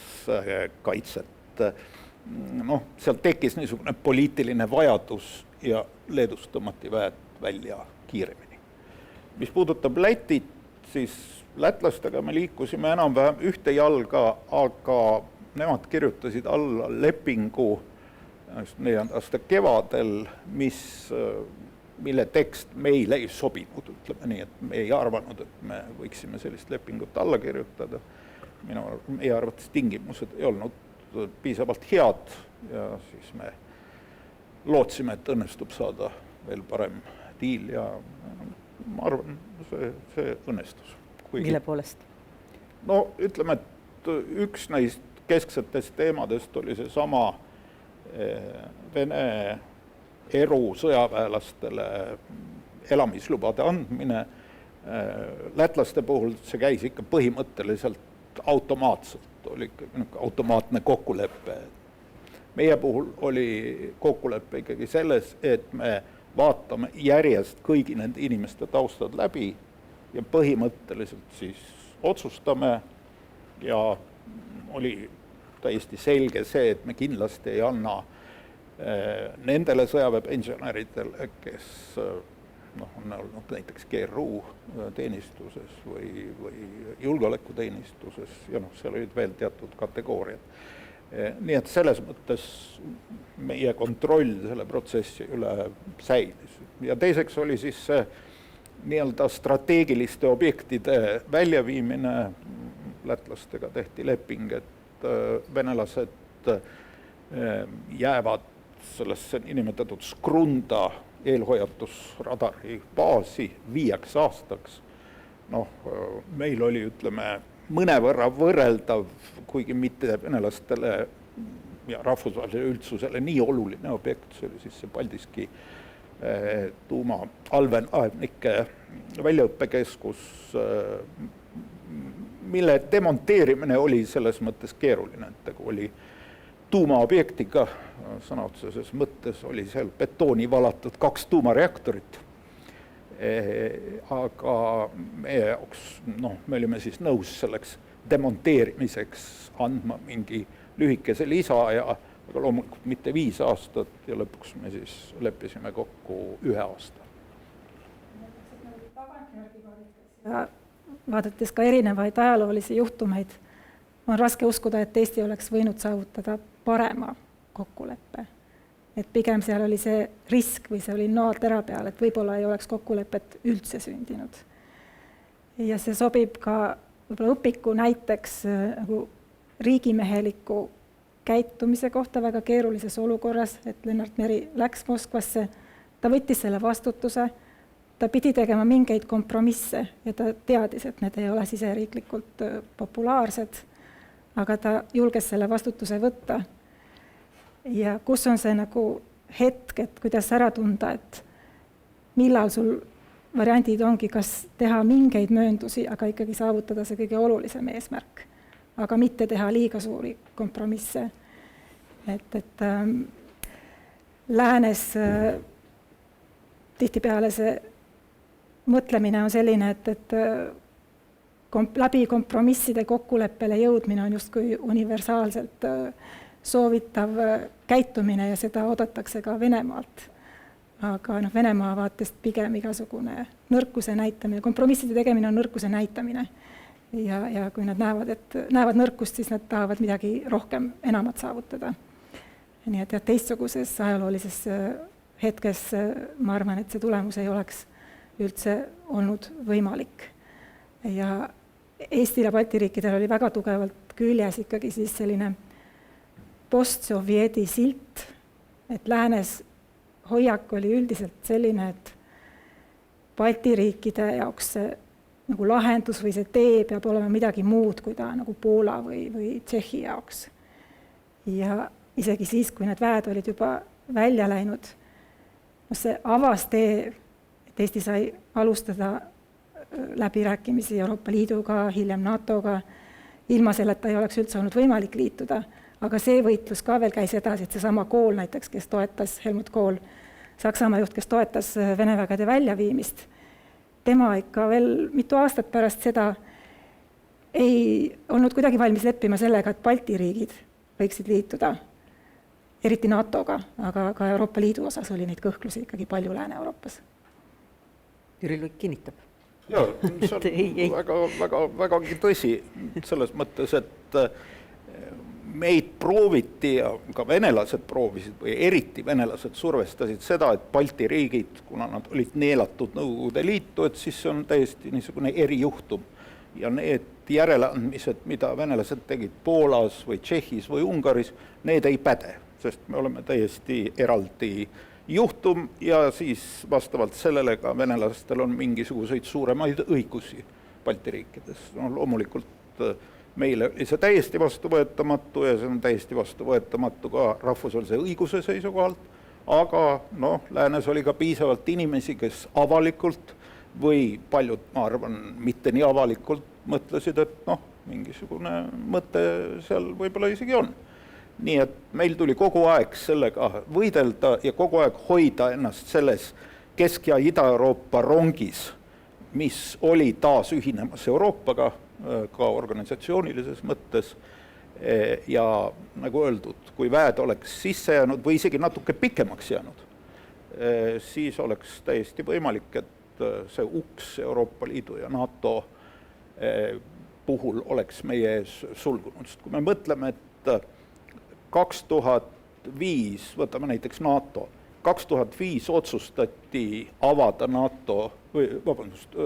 S5: kaitset. Sealt tekkis niisugune poliitiline vajadus ja Leedust tõmmati väed välja kiiremini. Mis puudutab Lätit, siis lätlastega me liikusime enam-vähem ühte jalga, aga nemad kirjutasid alla lepingu 4. aasta kevadel, mille tekst meile ei sobinud, ütleme nii, et me ei arvanud, et me võiksime sellist lepingut alla kirjutada. Meie arvates tingimused ei olnud piisavalt head ja siis me lootsime, et õnnestub saada veel parem diil ja ma arvan, see õnnestus.
S2: Mille poolest?
S5: Ütleme, et üks neist kesksetest teemadest oli see sama Vene sõjaväelastele elamislubade andmine. Lätlaste puhul see käis ikka põhimõtteliselt automaatselt, oli automaatne kokkulepe. Meie puhul oli kokkulepe ikkagi selles, et me vaatame järjest kõigi nende inimeste taustad läbi ja põhimõtteliselt siis otsustame ja oli täiesti selge see, et me kindlasti ei anna nendele sõjaväepensionäridele, kes on olnud näiteks GRU teenistuses või julgeolekuteenistuses ja seal olid veel teatud kategooriad. Nii et selles mõttes meie kontroll selle protsessi üle säilis. Ja teiseks oli siis see nii-öelda strateegiliste objektide väljaviimine. Lätlastega tehti leping, et venelased jäävad sellesse nimetatud Skrunda eelhoiatusradari baasi 5 aastaks. Meil oli, ütleme, mõnevõrra võrreldav, kuigi mitte venelastele ja rahvusvahelisele üldsusele nii oluline objekt, see oli siis see Paldiski tuuma allveelaevnike väljaõppekeskus, mille demonteerimine oli selles mõttes keeruline, et tegu oli tuumaobjektiga, sõna otseses mõttes oli seal betooni valatud 2 tuumareaktorit. Aga meie jaoks, me olime siis nõus selleks demonteerimiseks andma mingi lühikese lisaaja, aga loomulikult mitte 5 aastat ja lõpuks me siis leppisime kokku 1 aasta.
S6: Ja vaadates ka erinevaid ajaloolisi juhtumeid, on raske uskuda, et Eesti oleks võinud saavutada parema kokkuleppe. Et pigem seal oli see risk või see oli noor tera peal, et võib-olla ei oleks kokkulepet üldse sündinud. Ja see sobib ka võib-olla õpiku näiteks nagu riigimeheliku käitumise kohta väga keerulises olukorras, et Lennart Meri läks Moskvasse, ta võttis selle vastutuse, ta pidi tegema mingeid kompromisse ja ta teadis, et need ei ole siseriiklikult populaarsed, aga ta julges selle vastutuse võtta. Ja kus on see nagu hetk, et kuidas ära tunda, et millal sul variandid ongi, kas teha mingeid mööndusi, aga ikkagi saavutada see kõige olulisem eesmärk, aga mitte teha liiga suuri kompromisse. Et läänes tihtipeale see mõtlemine on selline, et läbi kompromisside kokkuleppele jõudmine on justkui universaalselt soovitav käitumine ja seda oodatakse ka Venemaalt. Aga Venemaa vaatest pigem igasugune nõrkuse näitamine, kompromisside tegemine on nõrkuse näitamine. Ja kui nad näevad nõrkust, siis nad tahavad midagi rohkem enamat saavutada. Nii et teistsuguses ajaloolises hetkes ma arvan, et see tulemus ei oleks üldse olnud võimalik. Ja Eestil ja Balti riikidel oli väga tugevalt küljes ikkagi siis selline postsovjeti silt, et läänes hoiak oli üldiselt selline, et Balti riikide jaoks see nagu lahendus või see tee peab olema midagi muud, kui ta nagu Poola või Tšehhi jaoks. Ja isegi siis, kui need väed olid juba välja läinud, see avas tee, et Eesti sai alustada läbirääkimisi Euroopa Liiduga, hiljem NATO-ga, ilma selleta ei oleks üldse olnud võimalik liituda. Aga see võitlus ka veel käis edasi, et seesama Kohl näiteks, kes toetas, Helmut Kohl, Saksamaa juht, kes toetas Vene vägede väljaviimist, tema ikka veel mitu aastat pärast seda ei olnud kuidagi valmis leppima sellega, et Balti riigid võiksid liituda, eriti NATO-ga, aga ka Euroopa Liidu osas oli neid kõhklusi ikkagi palju Lääne-Euroopas.
S2: Jüri Luik kinnitab.
S5: Jaa, see on vägagi tõsi selles mõttes, et meid prooviti ja ka venelased proovisid või eriti venelased survestasid seda, et Balti riigid, kuna nad olid neelatud Nõukogude Liitu, et siis see on täiesti niisugune erijuhtum. Ja need järeleandmised, mida venelased tegid Poolas või Tšehhis või Ungaris, need ei päde, sest me oleme täiesti eraldi juhtum ja siis vastavalt sellele ka venelastel on mingisuguseid suuremaid õigusi Balti riikides. No, loomulikult meile oli see täiesti vastuvõetamatu ja see on täiesti vastuvõetamatu ka rahvusvahelise õiguse seisukohalt, aga läänes oli ka piisavalt inimesi, kes avalikult või paljud, ma arvan, mitte nii avalikult mõtlesid, et mingisugune mõte seal võib-olla isegi on. Nii et meil tuli kogu aeg sellega võidelda ja kogu aeg hoida ennast selles Kesk- ja Ida-Euroopa rongis, mis oli taas ühinemas Euroopaga, ka organisatsioonilises mõttes. Ja nagu öeldud, kui väed oleks sisse jäänud või isegi natuke pikemaks jäänud, siis oleks täiesti võimalik, et see uks Euroopa Liidu ja NATO puhul oleks meie ees sulgunud. Sest kui me mõtleme, et 2005, võtame näiteks NATO, 2005 otsustati avada NATO, või vabandust,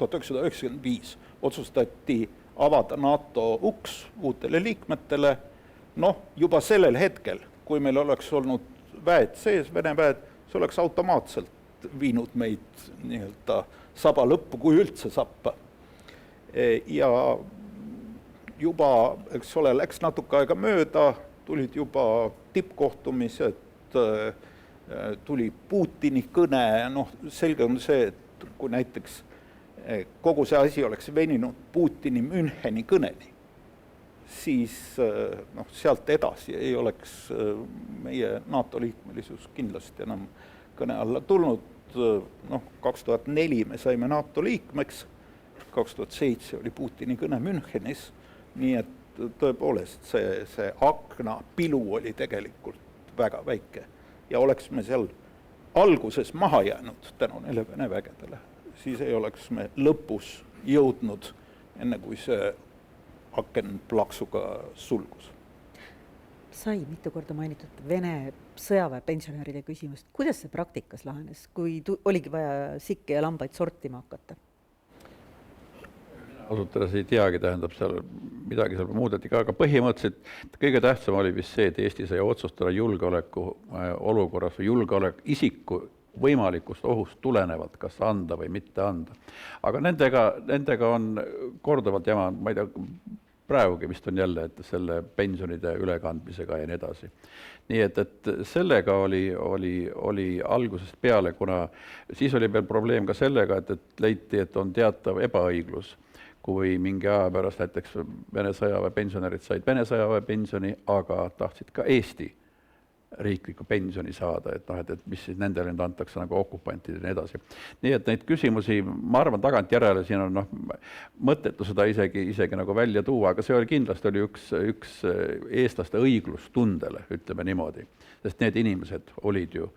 S5: 1995 otsustati avada NATO uks uutele liikmetele, juba sellel hetkel, kui meil oleks olnud väed sees, Vene väed, see oleks automaatselt viinud meid nii-öelda saba lõppu, kui üldse sappa. Ja juba, eks ole, läks natuke aega mööda, tulid juba tippkohtumised, tuli Putini kõne, selge on see, et kui näiteks kogu see asi oleks veninud Putini Müncheni kõneni, siis sealt edasi ei oleks meie NATO liikmelisus kindlasti enam kõne alla tulnud. 2004 me saime NATO liikmeks, 2007 oli Putini kõne Münchenis, nii et tõepoolest see akna pilu oli tegelikult väga väike ja oleks me seal alguses maha jäänud tänu neile Vene vägedele, siis ei oleks me lõpus jõudnud, enne kui see aken plaksuga sulgus.
S2: Sai mitu korda mainitud Vene sõjaväepensionäride küsimust. Kuidas see praktikas lahenes, kui oligi vaja sikke ja lambaid sortima hakata?
S7: Asutades ei teagi, tähendab seal midagi seal muudeti ka, aga põhimõtteliselt kõige tähtsam oli vist see, et Eesti sai otsustada julgeoleku olukorras või julgeolek isiku võimalikust ohust tulenevalt, kas anda või mitte anda. Aga nendega on korduvalt jama, ma ei tea, praegugi vist on jälle, et selle pensionide ülekandmisega ja nii edasi. Nii et sellega oli algusest peale, kuna siis oli veel probleem ka sellega, et leiti, et on teatav ebaõiglus, kui mingi aja pärast näiteks Vene sõjaväepensionärid said Vene sõjaväepensioni, aga tahtsid ka Eesti riikliku pensioni saada, et mis siis nendele nüüd antakse nagu okupantide ja nii edasi. Nii et neid küsimusi, ma arvan, tagantjärele siin on mõttetu seda isegi nagu välja tuua, aga see oli kindlasti oli üks eestlaste õiglustundele, ütleme niimoodi. Sest need inimesed olid ju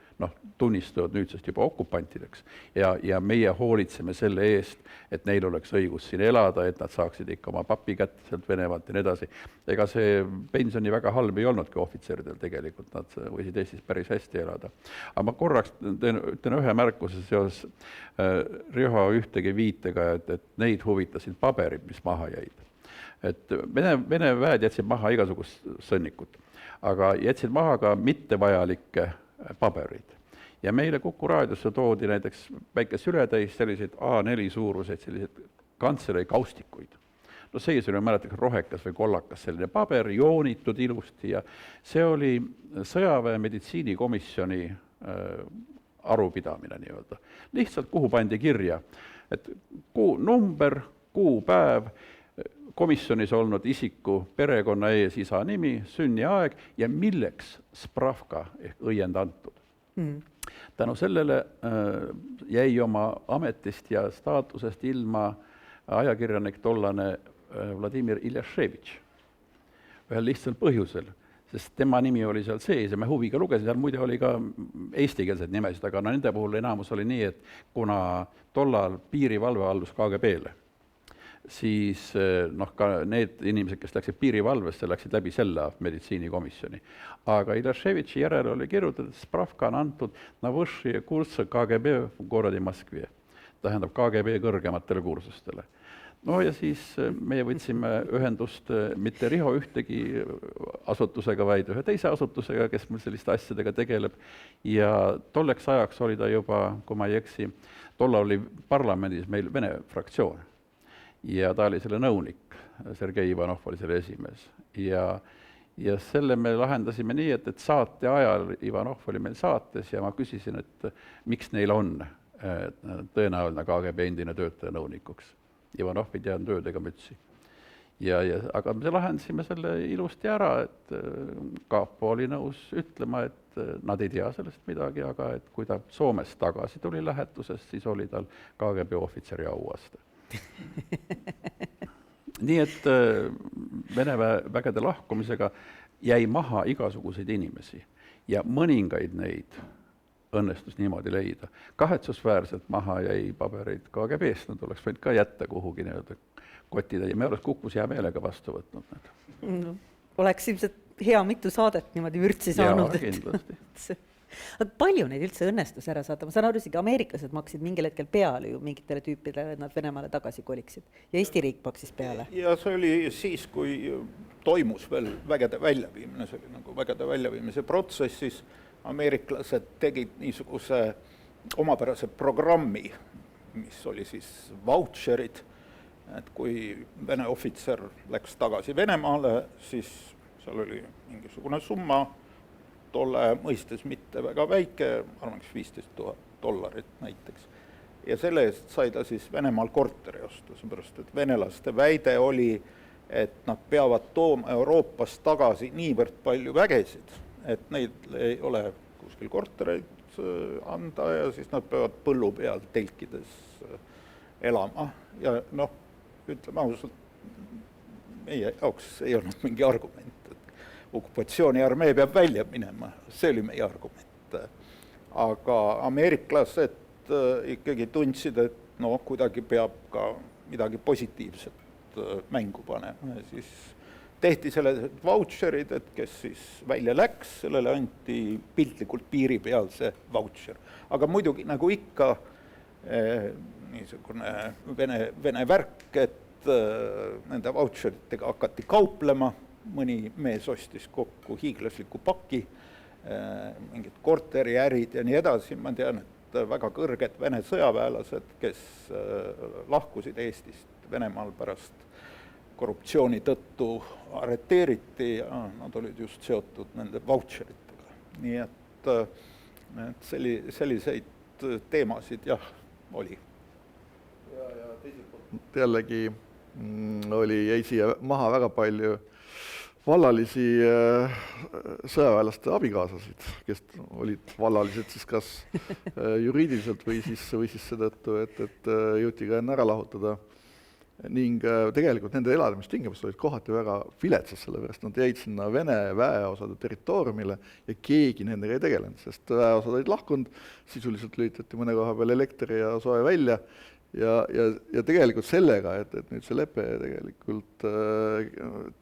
S7: tunnistuvad nüüdsest juba okupantideks ja meie hoolitseme selle eest, et neil oleks õigus siin elada, et nad saaksid ikka oma papi kätte sealt Venemaalt ja nii edasi. Ega see pensioni väga halb ei olnudki ohvitseridel tegelikult, nad võisid Eestis päris hästi elada. Aga ma korraks ütlen ühe märkuse seoses Riho ühtegi viitega, et neid huvitasid paberid, mis maha jäid. Et Vene väed jätsid maha igasugust sõnnikut, aga jätsid maha ka mittevajalikke paberid. Ja meile Kuku raadiosse toodi näiteks väikest ületäis selliseid A4 suuruseid selliseid kantsleri kaustikuid. No sees oli mäletage rohekas või kollakas selline paber, joonitud ilusti ja see oli sõjaväe meditsiinikomisjoni arupidamine nii-öelda. Lihtsalt kuhu pandi kirja, et number, kuupäev, komisjonis olnud isiku perekonna ees isa nimi, sünniaeg ja milleks spravka ehk õiend antud. Tänu sellele jäi oma ametist ja staatusest ilma ajakirjanik tollane Vladimir Iljaševitš ühel lihtsal põhjusel, sest tema nimi oli seal sees ja me huviga lugesin, seal muide oli ka eestikeelsed nimesid, aga nende puhul enamus oli nii, et kuna tollal piirivalve allus KGB-le, siis ka need inimesed, kes läksid piirivalvesse, läksid läbi selle meditsiinikomisjoni. Aga Iljaševitši järele oli kirjutatud, et spravka on antud na võššie kursse KGB korradi Moskvi, tähendab KGB kõrgematele kursustele. No ja siis meie võtsime ühendust mitte Riho ühtegi asutusega, vaid ühe teise asutusega, kes meil selliste asjadega tegeleb. Ja tolleks ajaks oli ta juba, kui ma ei eksi, tollal oli parlamendis meil Vene fraktsioon. Ja ta oli selle nõunik, Sergei Ivanov oli selle esimees. Ja selle me lahendasime nii, et saate ajal Ivanov oli meil saates ja ma küsisin, et miks neil on tõenäoline KGB endine töötaja nõunikuks. Ivanov ei teadnud tööd ega mütsi. Aga me lahendasime selle ilusti ära, et Kaapo oli nõus ütlema, et nad ei tea sellest midagi, aga et kui ta Soomest tagasi tuli lähetusest, siis oli tal KGB ohvitseri auaste. Nii et Vene vägede lahkumisega jäi maha igasuguseid inimesi ja mõningaid neid õnnestus niimoodi leida. Kahetsusväärselt maha jäi pabereid KGB-st, nad oleks võinud ka jätta kuhugi kottida ja me oleks Kukus hea meelega vastu võtnud.
S2: No, oleks ilmselt hea mitu saadet niimoodi vürtsi saanud.
S7: Jaa, kindlasti.
S2: Palju neid üldse õnnestus ära saada? Ma saan aru, et ameeriklased maksid mingil hetkel peale ju mingitele tüüpidele, et nad Venemaale tagasi koliksid. Ja Eesti riik maksis peale.
S5: Ja see oli siis, kui toimus veel vägede väljaviimine, see oli nagu vägede väljaviimise protsessis. Ameeriklased tegid niisuguse omapärase programmi, mis oli siis voucherid, et kui Vene ohvitser läks tagasi Venemaale, siis seal oli mingisugune summa, tolle mõistes mitte väga väike, arvan, $15,000 näiteks. ja selle eest sai ta siis Venemaal korteri osta, seepärast et venelaste väide oli, et nad peavad tooma Euroopast tagasi niivõrd palju vägesid, et neid ei ole kuskil kortereid anda ja siis nad peavad põllu peal telkides elama. Ja noh, ütleme ausalt, meie jaoks ei olnud mingi argument, et okupatsiooniarmee peab välja minema, see oli meie argument. Aga ameeriklased ikkagi tundsid, et no kuidagi peab ka midagi positiivset mängu panema. Ja siis tehti sellised vautšerid, et kes siis välja läks, sellele anti piltlikult piiri peal see vautšer. Aga muidugi nagu ikka niisugune vene värk, et nende vautšeritega hakati kauplema, mõni mees ostis kokku hiiglasliku paki, mingid korteriärid ja nii edasi. Ma tean, et väga kõrged vene sõjaväelased, kes lahkusid Eestist Venemaal pärast korruptsiooni tõttu arreteeriti ja nad olid just seotud nende vautšeritega. Nii et selliseid teemasid jah, oli.
S4: Ja teiselt poolt jällegi jäi siia maha väga palju vallalisi sõjaväelaste abikaasasid, kes olid vallalised siis kas juriidiliselt või siis seetõttu, et jõuti ka enne ära lahutada. Ning tegelikult nende elamistingimused olid kohati väga viletsad, sellepärast nad jäid sinna Vene väeosade territooriumile ja keegi nendega ei tegelenud, sest väeosad olid lahkunud, sisuliselt lülitati mõne koha peal elekter ja soe välja ja tegelikult sellega, et nüüd see lepe tegelikult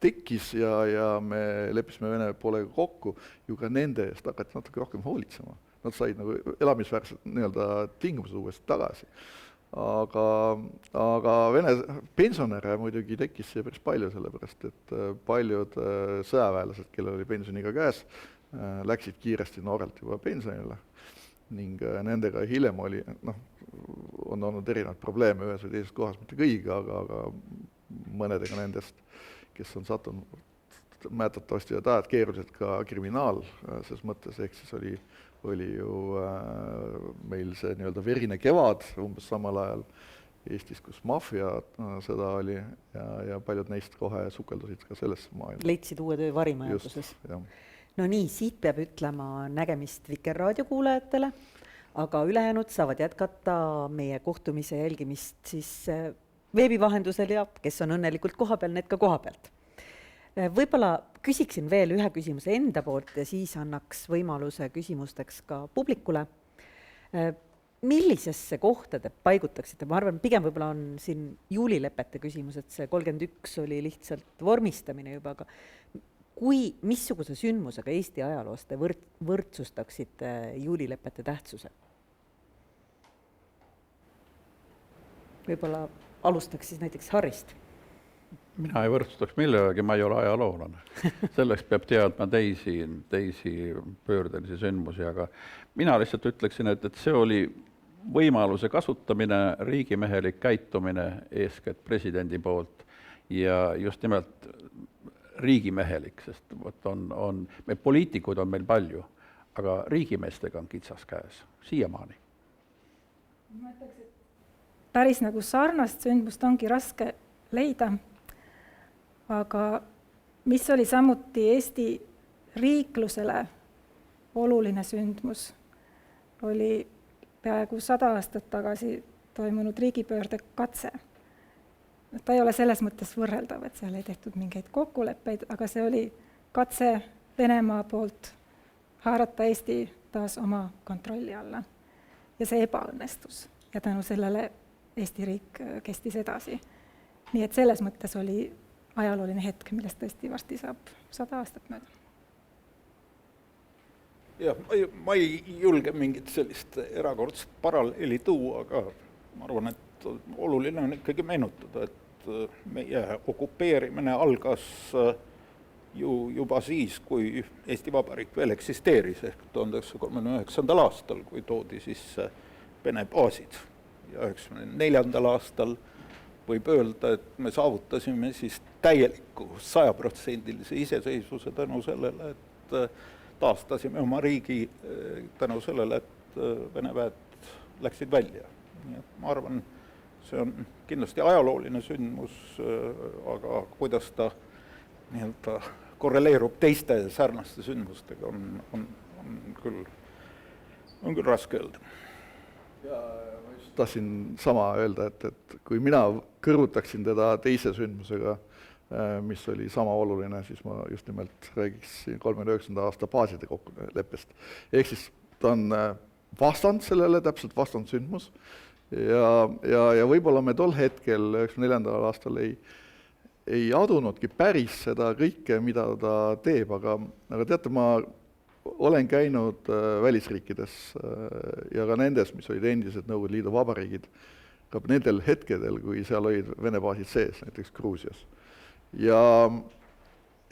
S4: tekkis ja me leppisime Vene poolega kokku, ju ka nende eest hakati natuke rohkem hoolitsema. Nad said nagu elamisväärsed tingimused uuesti tagasi. Aga Vene pensionäre muidugi tekkis siia päris palju, sellepärast et paljud sõjaväelased, kellel oli pensioniga käes, läksid kiiresti noorelt juba pensionile ning nendega hiljem on olnud erinevad probleeme ühes või teises kohas, mitte kõigiga, aga mõnedega nendest, kes on sattunud mäletatavasti ja tajad keerulised ka kriminaal selles mõttes, ehk siis oli ju meil see verine kevad umbes samal ajal Eestis, kus maffia sõda oli ja paljud neist kohe sukeldusid ka sellesse maailma.
S2: Leidsid uue töö varimajanduses. No nii, siit peab ütlema nägemist Vikerraadio kuulajatele, aga ülejäänud saavad jätkata meie kohtumise jälgimist siis veebi vahendusel ja kes on õnnelikult kohapeal, need ka kohapealt. Võib-olla küsiksin veel ühe küsimuse enda poolt ja siis annaks võimaluse küsimusteks ka publikule. Millisesse kohta te paigutaksite? Ma arvan, pigem võib-olla on siin juulilepete küsimus, et see 31 oli lihtsalt vormistamine juba, aga missuguse sündmusega Eesti ajaloos te võrdsustaksite juulilepete tähtsuse? Võib-olla alustaks siis näiteks Harrist.
S7: Mina ei võrdsustaks millegagi, ma ei ole ajaloolane. Selleks peab teadma teisi pöördelisi sündmusi, aga mina lihtsalt ütleksin, et see oli võimaluse kasutamine, riigimehelik käitumine eeskätt presidendi poolt ja just nimelt riigimehelik, sest me poliitikuid on meil palju, aga riigimeestega on kitsas käes, siiamaani.
S6: Ma ütleks, et päris nagu sarnast sündmust ongi raske leida, aga mis oli samuti Eesti riiklusele oluline sündmus, oli peaaegu 100 aastat tagasi toimunud riigipöörde katse. Ta ei ole selles mõttes võrreldav, et seal ei tehtud mingeid kokkuleppeid, aga see oli katse Venemaa poolt haarata Eesti taas oma kontrolli alla. Ja see ebaõnnestus ja tänu sellele Eesti riik kestis edasi. Nii et selles mõttes oli ajalooline hetk, millest tõesti varsti saab 100 aastat mööda.
S5: Jah, ma ei julge mingit sellist erakordset paralleeli tuua, aga ma arvan, et oluline on ikkagi meenutada, et meie okupeerimine algas juba siis, kui Eesti Vabariik veel eksisteeris, ehk 1939. aastal, kui toodi siis Vene baasid ja 1994. aastal võib öelda, et me saavutasime siis täieliku 100% iseseisvuse tänu sellele, et taastasime oma riigi tänu sellele, et Vene väed läksid välja. Nii et ma arvan, see on kindlasti ajalooline sündmus, aga kuidas ta nii-öelda korreleerub teiste sarnaste sündmustega, on küll raske öelda.
S4: Ja ma just tahtsin sama öelda, et kui mina kõrvutaksin teda teise sündmusega, mis oli sama oluline, siis ma just nimelt räägiks 39. aasta baaside kokkuleppest. Ehk siis ta on vastand sellele, täpselt vastand sündmus ja võib-olla me tol hetkel 94. aastal ei adunudki päris seda kõike, mida ta teeb, aga teate, ma olen käinud välisriikides ja ka nendes, mis olid endised Nõukogude Liidu vabariigid, ka nendel hetkedel, kui seal olid Vene baasid sees, näiteks Gruusias. Ja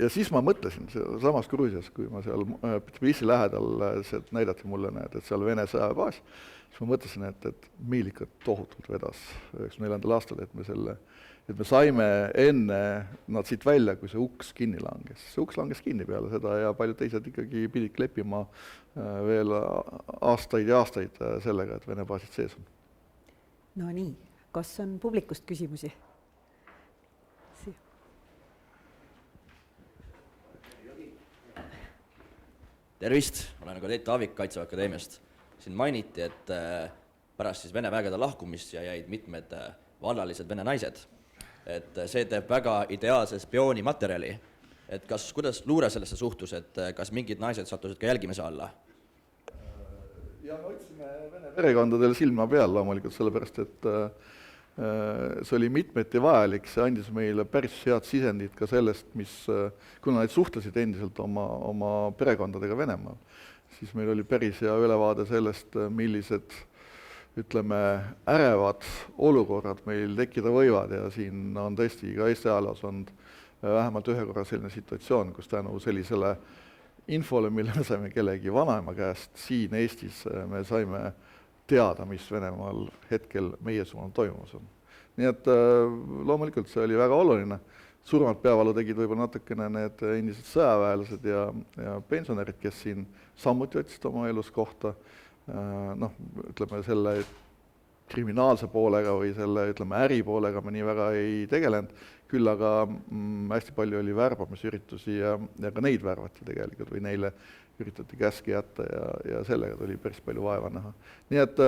S4: siis ma mõtlesin, samas Gruusias, kui ma seal Tbilisi lähedal näidati mulle, et seal Vene sõjaväebaas, siis ma mõtlesin, et meil ikka tohutult vedas 94. aastal, et me saime enne nad siit välja, kui see uks kinni langes. See uks langes kinni peale seda ja paljud teised ikkagi pidid kleppima veel aastaid ja aastaid sellega, et Vene baasid sees on.
S2: No nii, kas on publikust küsimusi?
S8: Tervist, olen Kadett Aavik Kaitseväe Akadeemiast. Siin mainiti, et pärast siis Vene vägede lahkumist jäid mitmed vallalised vene naised. Et see teeb väga ideaalse spioonimaterjali. Et kuidas luure sellesse suhtus, et kas mingid naised sattusid ka jälgimise alla?
S4: Ja me otsime Vene perekondadel silma peal loomulikult, sellepärast, et see oli mitmeti vajalik, see andis meile päris head sisendid ka sellest, kuna need suhtlesid endiselt oma perekondadega Venemaal, siis meil oli päris hea ülevaade sellest, millised, ütleme, ärevad olukorrad meil tekkida võivad ja siin on tõesti ka Eesti ajaloos on vähemalt ühe korra selline situatsioon, kus tänu sellisele infole, mille me saime kellegi vanaema käest, siin Eestis me saime teada, mis Venemaal hetkel meie suunal toimumas on. Nii et loomulikult see oli väga oluline. Surmalt peavalu tegid võib-olla natukene need endised sõjaväelased ja pensionärid, kes siin samuti otsid oma elus kohta. Ütleme selle kriminaalse poolega või selle äripoolega me nii väga ei tegelenud, küll aga hästi palju oli värbamisüritusi ja ka neid värvati tegelikult või neile üritati käski jätta ja sellega tuli päris palju vaeva näha. Nii et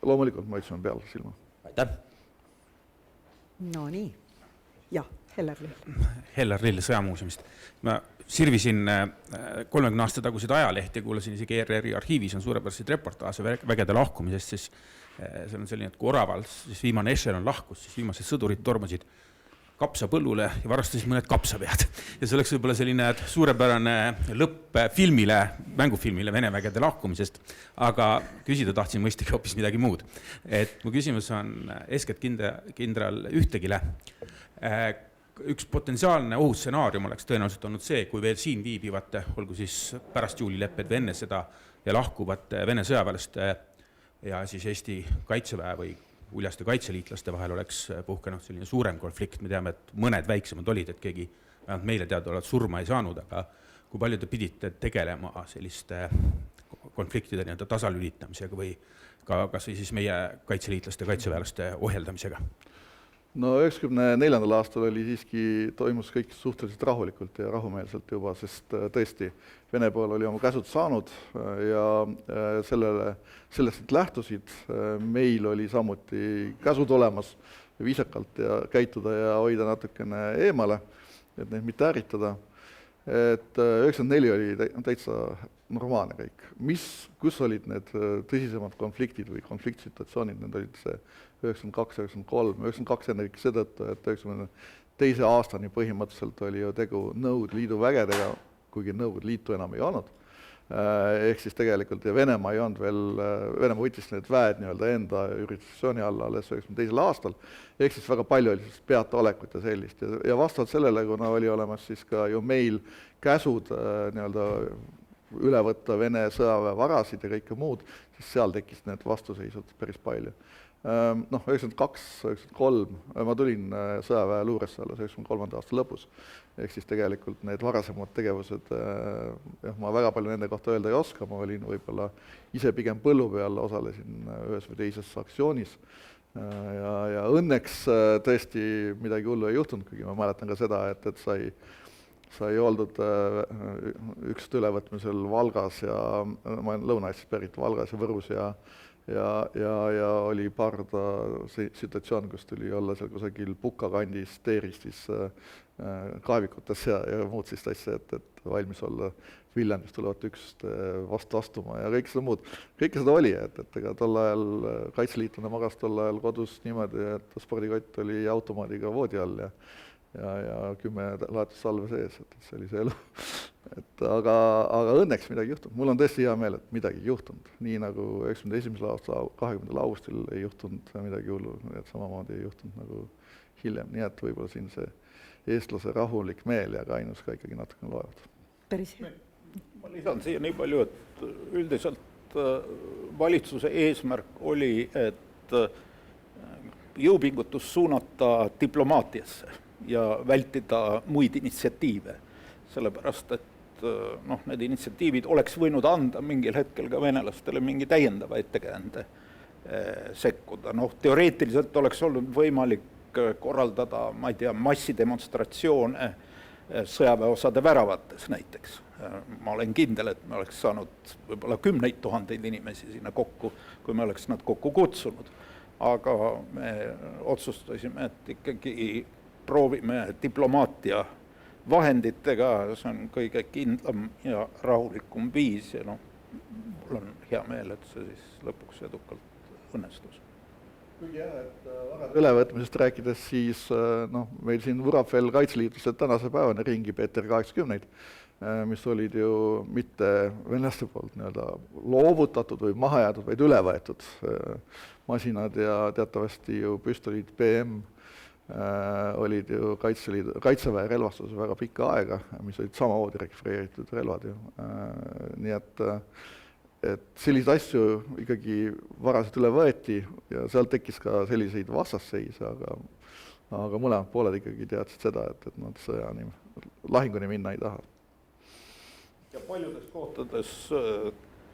S4: loomulikult ma otsime peale silma.
S8: Aitäh!
S2: No nii. Jah, Hellar Lill.
S9: Hellar Lill Sõjamuuseumist. Ma sirvisin 30 aasta tagusid ajalehti ja kuulasin isegi ERR-i arhiivis on suurepäraseid reportaase vägede lahkumisest, siis seal on selline, et kui Oraval siis viimane ešelon lahkus, siis viimased sõdurid tormasid kapsapõllule ja varastasid mõned kapsapead. Ja see oleks võib-olla selline suurepärane lõpp filmile, mängufilmile Vene vägede lahkumisest, aga küsida tahtsin mõistagi hoopis midagi muud. Et mu küsimus on eeskätt kindral Ühtegile. Üks potentsiaalne ohustsenaarium oleks tõenäoliselt olnud see, kui veel siin viibivate, olgu siis pärast juulilepped või enne seda ja lahkuvate Vene sõjaväelaste ja siis Eesti kaitseväe või uljaste kaitseliitlaste vahel oleks puhkenud selline suurem konflikt. Me teame, et mõned väiksemad olid, et keegi vähemalt meile teadaolevalt surma ei saanud, aga kui palju te pidite tegelema selliste konfliktide nii-öelda tasalülitamisega või ka kas või siis meie kaitseliitlaste, kaitseväelaste ohjeldamisega?
S4: No 94. aastal oli siiski, toimus kõik suhteliselt rahulikult ja rahumeelselt juba, sest tõesti Vene pool oli oma käsud saanud ja sellest lähtusid. Meil oli samuti käsud olemas viisakalt ja käituda ja hoida natukene eemale, et neid mitte ärritada. Et 94 oli täitsa normaalne kõik. Kus olid need tõsisemad konfliktid või konfliktsituatsioonid, need olid see 92, 93, 92 ennekki seetõttu, et 92 aastani põhimõtteliselt oli ju tegu Nõukogude Liidu vägedega, kuigi Nõukogude Liitu enam ei olnud. Ehk siis tegelikult ja Venemaa ei olnud veel, Venemaa võttis need väed enda jurisdiktsiooni alla alles 92 aastal, ehk siis väga palju oli peataolekut ja sellist. Ja vastavalt sellele, kuna oli olemas siis ka ju meil käsud üle võtta Vene sõjaväe varasid ja kõike muud, siis seal tekkis need vastuseisud päris palju. Noh, 92, 93 ma tulin sõjaväe luuresse alles 93. aasta lõpus. Ehk siis tegelikult need varasemad tegevused, ma väga palju nende kohta öelda ei oska, ma olin võib-olla ise pigem põllu peal, osalesin ühes või teises aktsioonis. Ja õnneks tõesti midagi hullu ei juhtunud, kuigi ma mäletan ka seda, et sai oldud üksuste ülevõtmisel Valgas ja ma olen Lõuna-Eestist pärit, Valgas ja Võrus ja oli paar situatsioon, kus tuli olla seal kusagil Puka kandis, Teeristis, kaevikutes ja muud sellist asja, et valmis olla Viljandist tulevat üksuste vastu astuma ja kõik seda muud. Kõike seda oli, et ega tol ajal kaitseliitlane magas tol ajal kodus niimoodi, et spordikott oli automaadiga voodi all ja 10 laetussalve sees, et see oli see elu. Aga õnneks midagi juhtunud. Mul on tõesti hea meel, et midagi juhtunud. Nii nagu 91. aasta 20. augustil ei juhtunud midagi hullu, et samamoodi ei juhtunud nagu hiljem. Nii et võib-olla siin see eestlase rahulik meel ja kainus ka ikkagi natukene loevad.
S2: Päris hea.
S5: Ma lisan siia nii palju, et üldiselt valitsuse eesmärk oli, et jõupingutus suunata diplomaatiasse ja vältida muid initsiatiive, sellepärast, et need initsiatiivid oleks võinud anda mingil hetkel ka venelastele mingi täiendava ettekäände sekkuda. Teoreetiliselt oleks olnud võimalik korraldada, ma ei tea, massidemonstratsioone sõjaväeosade väravates näiteks. Ma olen kindel, et me oleks saanud võib-olla 10 000 inimesi sinna kokku, kui me oleks nad kokku kutsunud. Aga me otsustasime, et ikkagi proovime diplomaatia vahenditega, see on kõige kindlam ja rahulikum viis ja mul on hea meel, et see siis lõpuks edukalt õnnestus.
S4: Ülevõtmisest rääkides, siis meil siin Vurapfel kaitseliitlused tänase päevani ringi Peeter 80, mis olid ju mitte venelaste poolt loovutatud või maha jäädud, vaid üle võetud masinad ja teatavasti ju püstolid PM olid ju kaitseväe relvastuses väga pikka aega, mis olid samamoodi rekvreeritud relvad ju. Nii et selliseid asju ikkagi varaselt üle võeti ja seal tekkis ka selliseid vastasseise, aga mõlemad pooled ikkagi teadsid seda, et nad sõjani lahinguni minna ei taha.
S5: Ja paljudes kohtades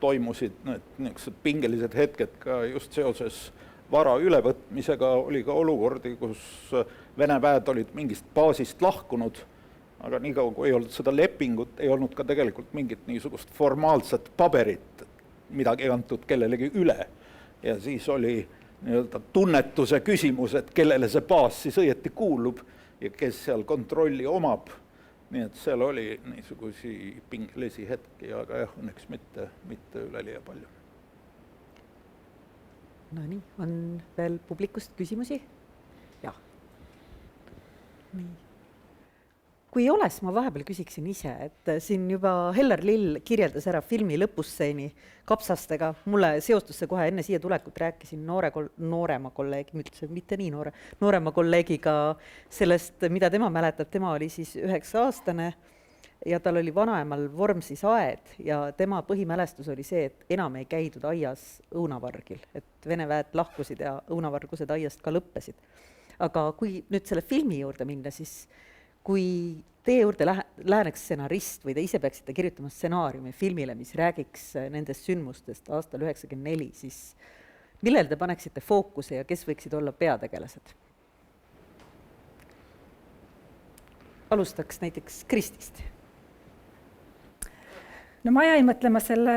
S5: toimusid need pingelised hetked ka just seoses vara ülevõtmisega, oli ka olukordi, kus Vene väed olid mingist baasist lahkunud, aga nii kaua, kui ei olnud seda lepingut, ei olnud ka tegelikult mingit niisugust formaalset paberit, midagi ei antud kellelegi üle. Ja siis oli tunnetuse küsimus, et kellele see baas siis õieti kuulub ja kes seal kontrolli omab. Nii et seal oli niisugusi pingelisi hetki, aga jah, õnneks mitte üleliia palju.
S2: No nii, on veel publikust küsimusi? Jah. Nii. Kui ei ole, ma vahepeal küsiksin ise, et siin juba Heller Lill kirjeldas ära filmi lõpusseeni kapsastega. Mulle seostusse kohe enne siia tulekut rääkisin noorema kolleegi, mitte nii noorema kolleegiga sellest, mida tema mäletab. Tema oli siis 9-aastane ja tal oli vanaemal Vormsis aed ja tema põhimälestus oli see, et enam ei käidud aias õunavargil, et Vene väed lahkusid ja õunavargused aiast ka lõppesid. Aga kui nüüd selle filmi juurde minna, siis kui teie juurde läheneks stsenarist või te ise peaksite kirjutama stsenaariumi filmile, mis räägiks nendest sündmustest aastal 1994, siis millel te paneksite fookuse ja kes võiksid olla peategelased? Alustaks näiteks Kristist.
S6: No ma jäin mõtlema selle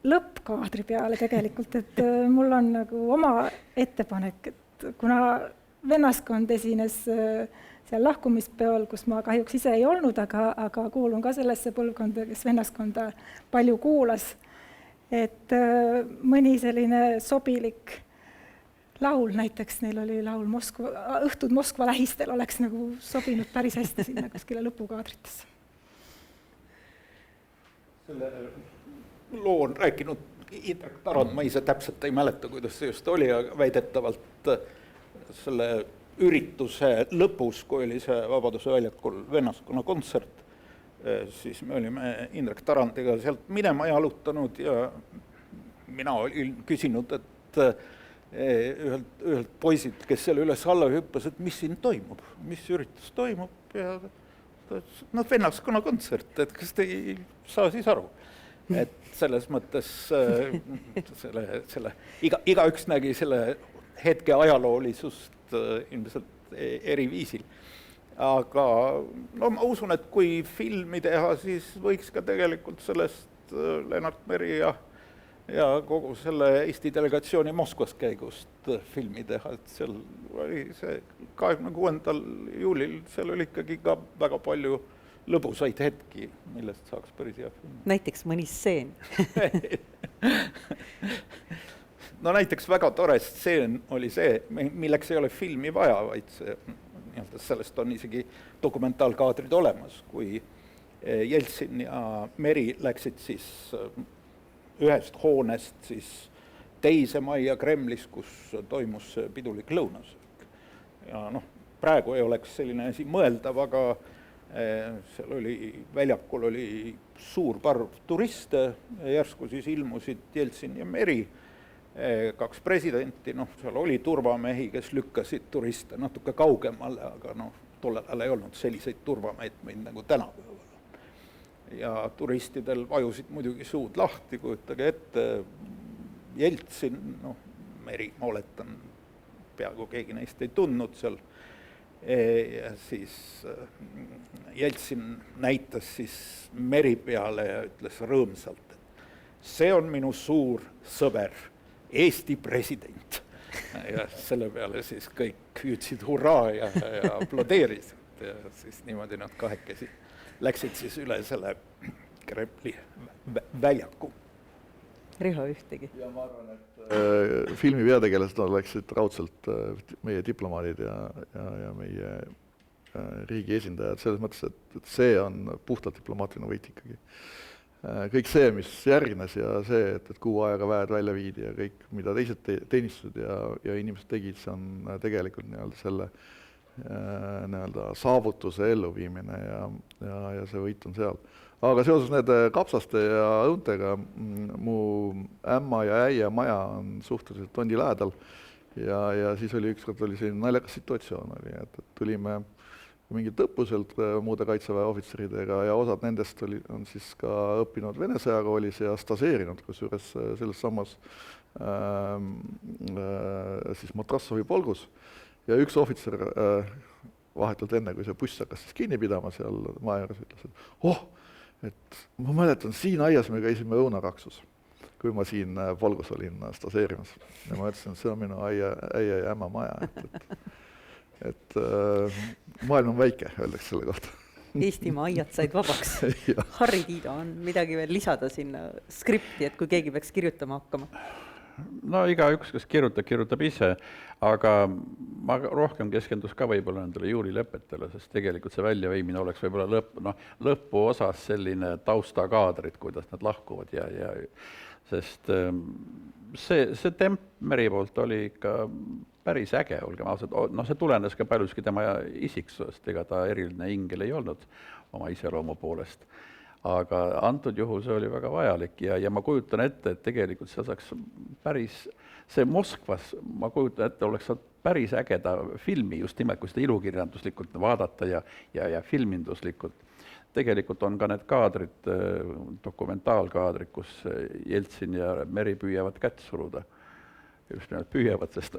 S6: lõppkaadri peale tegelikult, et mul on nagu oma ettepanek, et kuna vennaskond esines seal lahkumispeol, kus ma kahjuks ise ei olnud, aga kuulun ka sellesse põlvkonda, kes vennaskonda palju kuulas. Et mõni selline sobilik laul, näiteks neil oli laul Õhtud Moskva lähistel, oleks nagu sobinud päris hästi sinna kuskile lõpukaadritesse.
S5: Selle loo on rääkinud Indrek Tarand, ma ise täpselt ei mäleta, kuidas see just oli, aga väidetavalt selle ürituse lõpus, kui oli see Vabaduse väljakul vennaskonna kontsert, siis me olime Indrek Tarandiga sealt minema jalutanud ja mina olin küsinud, et ühelt poisid, kes selle üles-alla hüppas, et mis siin toimub, mis üritus toimub ja ta ütles, no vennaskonna kontsert, et kas te ei saa siis aru. Et selles mõttes igaüks nägi selle hetke ajaloolisust ilmselt eri viisil. Aga no ma usun, et kui filmi teha, siis võiks ka tegelikult sellest Lennart Meri ja kogu selle Eesti delegatsiooni Moskvas käigust filmi teha, et seal oli see 26. juulil, seal oli ikkagi ka väga palju lõbusaid hetki, millest saaks päris hea film.
S2: Näiteks mõni stseen.
S5: No näiteks väga tore stseen oli see, milleks ei ole filmi vaja, vaid sellest on isegi dokumentaalkaadrid olemas, kui Jeltsin ja Meri läksid siis ühest hoonest siis teise majja Kremlis, kus toimus pidulik lõunasöök. Ja praegu ei oleks selline asi mõeldav, aga seal väljakul oli suur parv turiste, järsku siis ilmusid Jeltsin ja Meri, 2 presidenti, seal oli turvamehi, kes lükkasid turiste natuke kaugemale, aga tollel ajal ei olnud selliseid turvameetmeid nagu tänapäeval. Ja turistidel vajusid muidugi suud lahti, kujutage ette, Jeltsin, Meri, ma oletan, peaaegu keegi neist ei tundnud seal. Ja siis Jeltsin näitas siis Meri peale ja ütles rõõmsalt, et see on minu suur sõber, Eesti president. Ja selle peale siis kõik hüüdsid hurraa ja aplodeerisid ja siis niimoodi nad kahekesi läksid siis üle selle Kremli väljaku.
S2: Riho ühtegi.
S4: Ja ma arvan, et filmi peategelased oleksid raudselt meie diplomaadid ja meie riigi esindajad, selles mõttes, et see on puhtalt diplomaatiline võit ikkagi. Kõik see, mis järgnes ja see, et kuu aega väed välja viidi ja kõik, mida teised teenistused ja inimesed tegid, see on tegelikult selle saavutuse elluviimine ja see võit on seal. Aga seoses need kapsaste ja õuntega, mu ämma ja äia maja on suhteliselt tondi lähedal ja siis oli ükskord selline naljakas situatsioon, et tulime mingit õppuselt muude kaitseväe ohvitseridega ja osad nendest on siis ka õppinud Vene sõjakoolis ja staseerinud, kusjuures selles samas siis Matrassovi polgus. Ja üks ohvitser vahetult enne, kui see buss hakkas siis kinni pidama seal maja juures, ütles, et ma mäletan, siin aias me käisime õunaraksus, kui ma siin polgus olin staseerimas. Ja ma ütlesin, et see on minu äia ja ämma maja. Et maailm on väike, öeldakse selle kohta.
S2: Eestimaa aiad said vabaks. Harri Tiido, on midagi veel lisada sinna skripti, et kui keegi peaks kirjutama hakkama?
S7: No igaüks, kes kirjutab ise, aga ma rohkem keskendus ka võib-olla nendele juulilõpetele, sest tegelikult see väljaviimine oleks võib-olla lõpuosas selline taustakaadrid, kuidas nad lahkuvad sest see temp Meri poolt oli ikka päris äge, olgem ausad, see tulenes ka paljuski tema isiksusest, ega ta eriline ingel ei olnud oma iseloomu poolest. Aga antud juhul see oli väga vajalik ja ma kujutan ette, et tegelikult see saaks see Moskvas, ma kujutan ette, oleks päris ägeda filmi, just nimelt, kui seda ilukirjanduslikult vaadata ja filminduslikult. Tegelikult on ka need kaadrid, dokumentaalkaadrid, kus Jeltsin ja Meri püüavad kätt suruda. Just nimelt püüavad, sest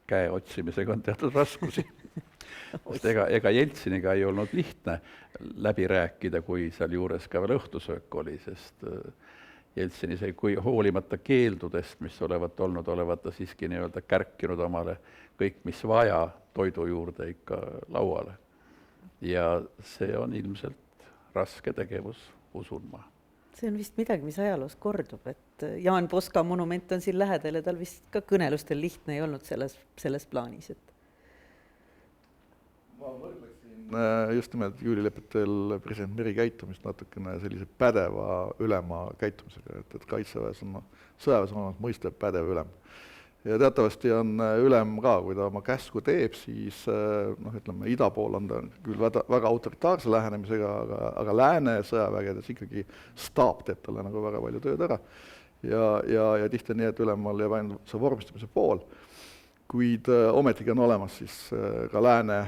S7: käe otsimisega on teatud raskusi. Ega Jeltsiniga ei olnud lihtne läbi rääkida, kui seal juures ka veel õhtusöök oli, sest Jeltsini sai hoolimata keeldudest, mis olevat ta siiski nii-öelda kärkinud omale kõik, mis vaja toidu juurde ikka lauale. Ja see on ilmselt raske tegevus, usun ma.
S2: See on vist midagi, mis ajaloos kordub, et Jaan Poska monument on siin lähedal ja tal vist ka kõnelustel lihtne ei olnud selles plaanis.
S4: Ma võrdleksin just nimelt juulilõpetel president Meri käitumist natukene sellise pädeva ülema käitumisega, et kaitseväes on sõjaväes on mõistev pädev ülem. Ja teatavasti on ülem ka, kui ta oma käsku teeb, siis ida pool on ta küll väga autoritaarse lähenemisega, aga lääne sõjavägedes ikkagi staap teeb talle nagu väga palju tööd ära. ja tihti nii, et ülemal jääb ainult see vormistamise pool, kuid ometigi on olemas siis ka lääne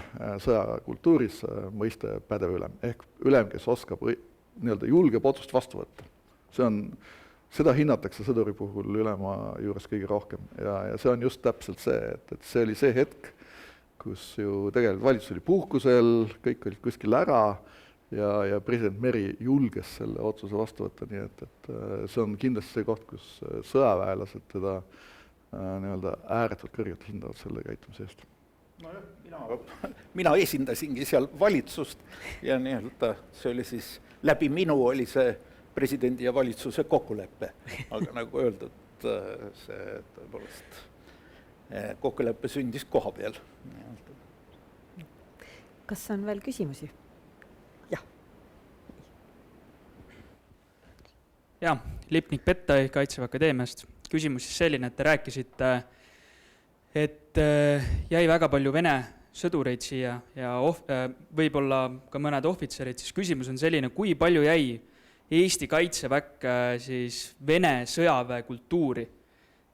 S4: sõjakultuuris mõiste pädev ülem, ehk ülem, kes oskab nii-öelda julgeb otsust vastu võtta. Seda hinnatakse sõduri puhul ülema juures kõige rohkem ja see on just täpselt see, et see oli see hetk, kus ju tegelikult valitsus oli puhkusel, kõik olid kuskil ära ja president Meri julges selle otsuse vastu võtta, nii et see on kindlasti see koht, kus sõjaväelased teda nii-öelda ääretult kõrgelt hindavad selle käitumise eest.
S5: Mina esindasingi seal valitsust ja nii-öelda see oli siis läbi minu oli see presidendi ja valitsuse kokkuleppe, aga nagu öeldud, see tõepoolest kokkuleppe sündis koha peal.
S2: Kas on veel küsimusi? Jah.
S10: Ja, Lipnik Pettai Kaitseväe Akadeemiast. Küsimus siis selline, et te rääkisite, et jäi väga palju vene sõdureid siia ja võib-olla ka mõned ohvitserid, siis küsimus on selline, kui palju jäi Eesti Kaitseväkke siis Vene sõjaväe kultuuri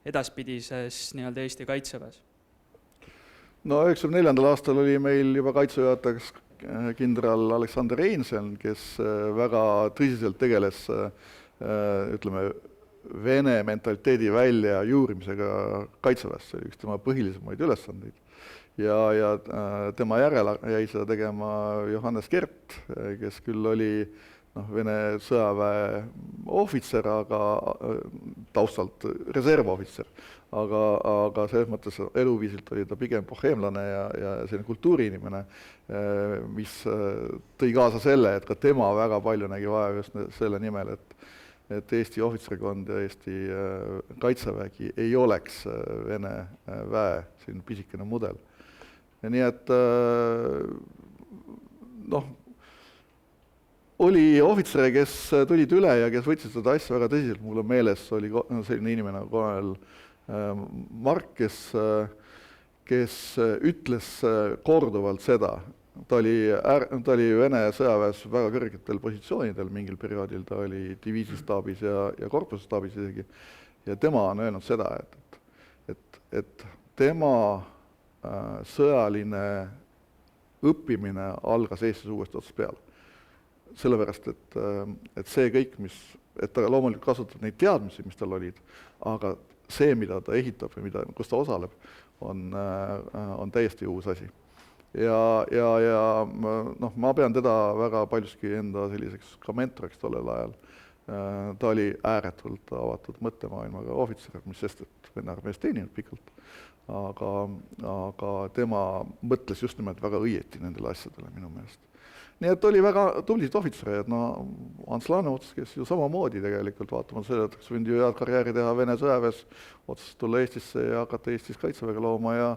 S10: edaspidises nii-öelda Eesti Kaitseväes?
S4: No 1994. aastal oli meil juba kaitsejuhatajaks kindral Aleksander Einsen, kes väga tõsiselt tegeles ütleme, Vene mentaliteedi välja juurimisega kaitseväes, see oli üks tema põhilisemaid ülesandeid. Ja tema järel jäi seda tegema Johannes Kert, kes küll oli Vene sõjaväe ohvitser, aga taustalt reservohvitser. Aga selles mõttes eluviisilt oli ta pigem boheemlane ja selline kultuuriinimene, mis tõi kaasa selle, et ka tema väga palju nägi vaja just selle nimel, et Eesti ohvitserkond ja Eesti kaitsevägi ei oleks Vene väe selline pisikene mudel. Ja nii et oli ohvitsere, kes tulid üle ja kes võtsid seda asja väga tõsiselt. Mul on meeles, oli selline inimene nagu kolonel Mark, kes ütles korduvalt seda. Ta oli Vene sõjaväes väga kõrgetel positsioonidel mingil perioodil, ta oli diviisistaabis ja korpusstaabis isegi. Ja tema on öelnud seda, et tema sõjaline õppimine algas Eestis uuesti otsast peale. Sellepärast, et see kõik, et ta loomulikult kasutab neid teadmisi, mis tal olid, aga see, mida ta ehitab ja kus ta osaleb, on täiesti uus asi. Ja ma pean teda väga paljuski enda selliseks ka mentoriks tollel ajal. Ta oli ääretult avatud mõttemaailmaga ohvitser, mis sest, et Vene armees teeninud pikalt, aga tema mõtles just nimelt väga õieti nendele asjadele minu meelest. Nii et oli väga tublid ohvitsere, et Ants Laaneots, kes ju samamoodi tegelikult vaatama selle, et kas võinud ju head karjääri teha Vene sõjaväes, otsus tulla Eestisse ja hakata Eestis kaitseväega looma ja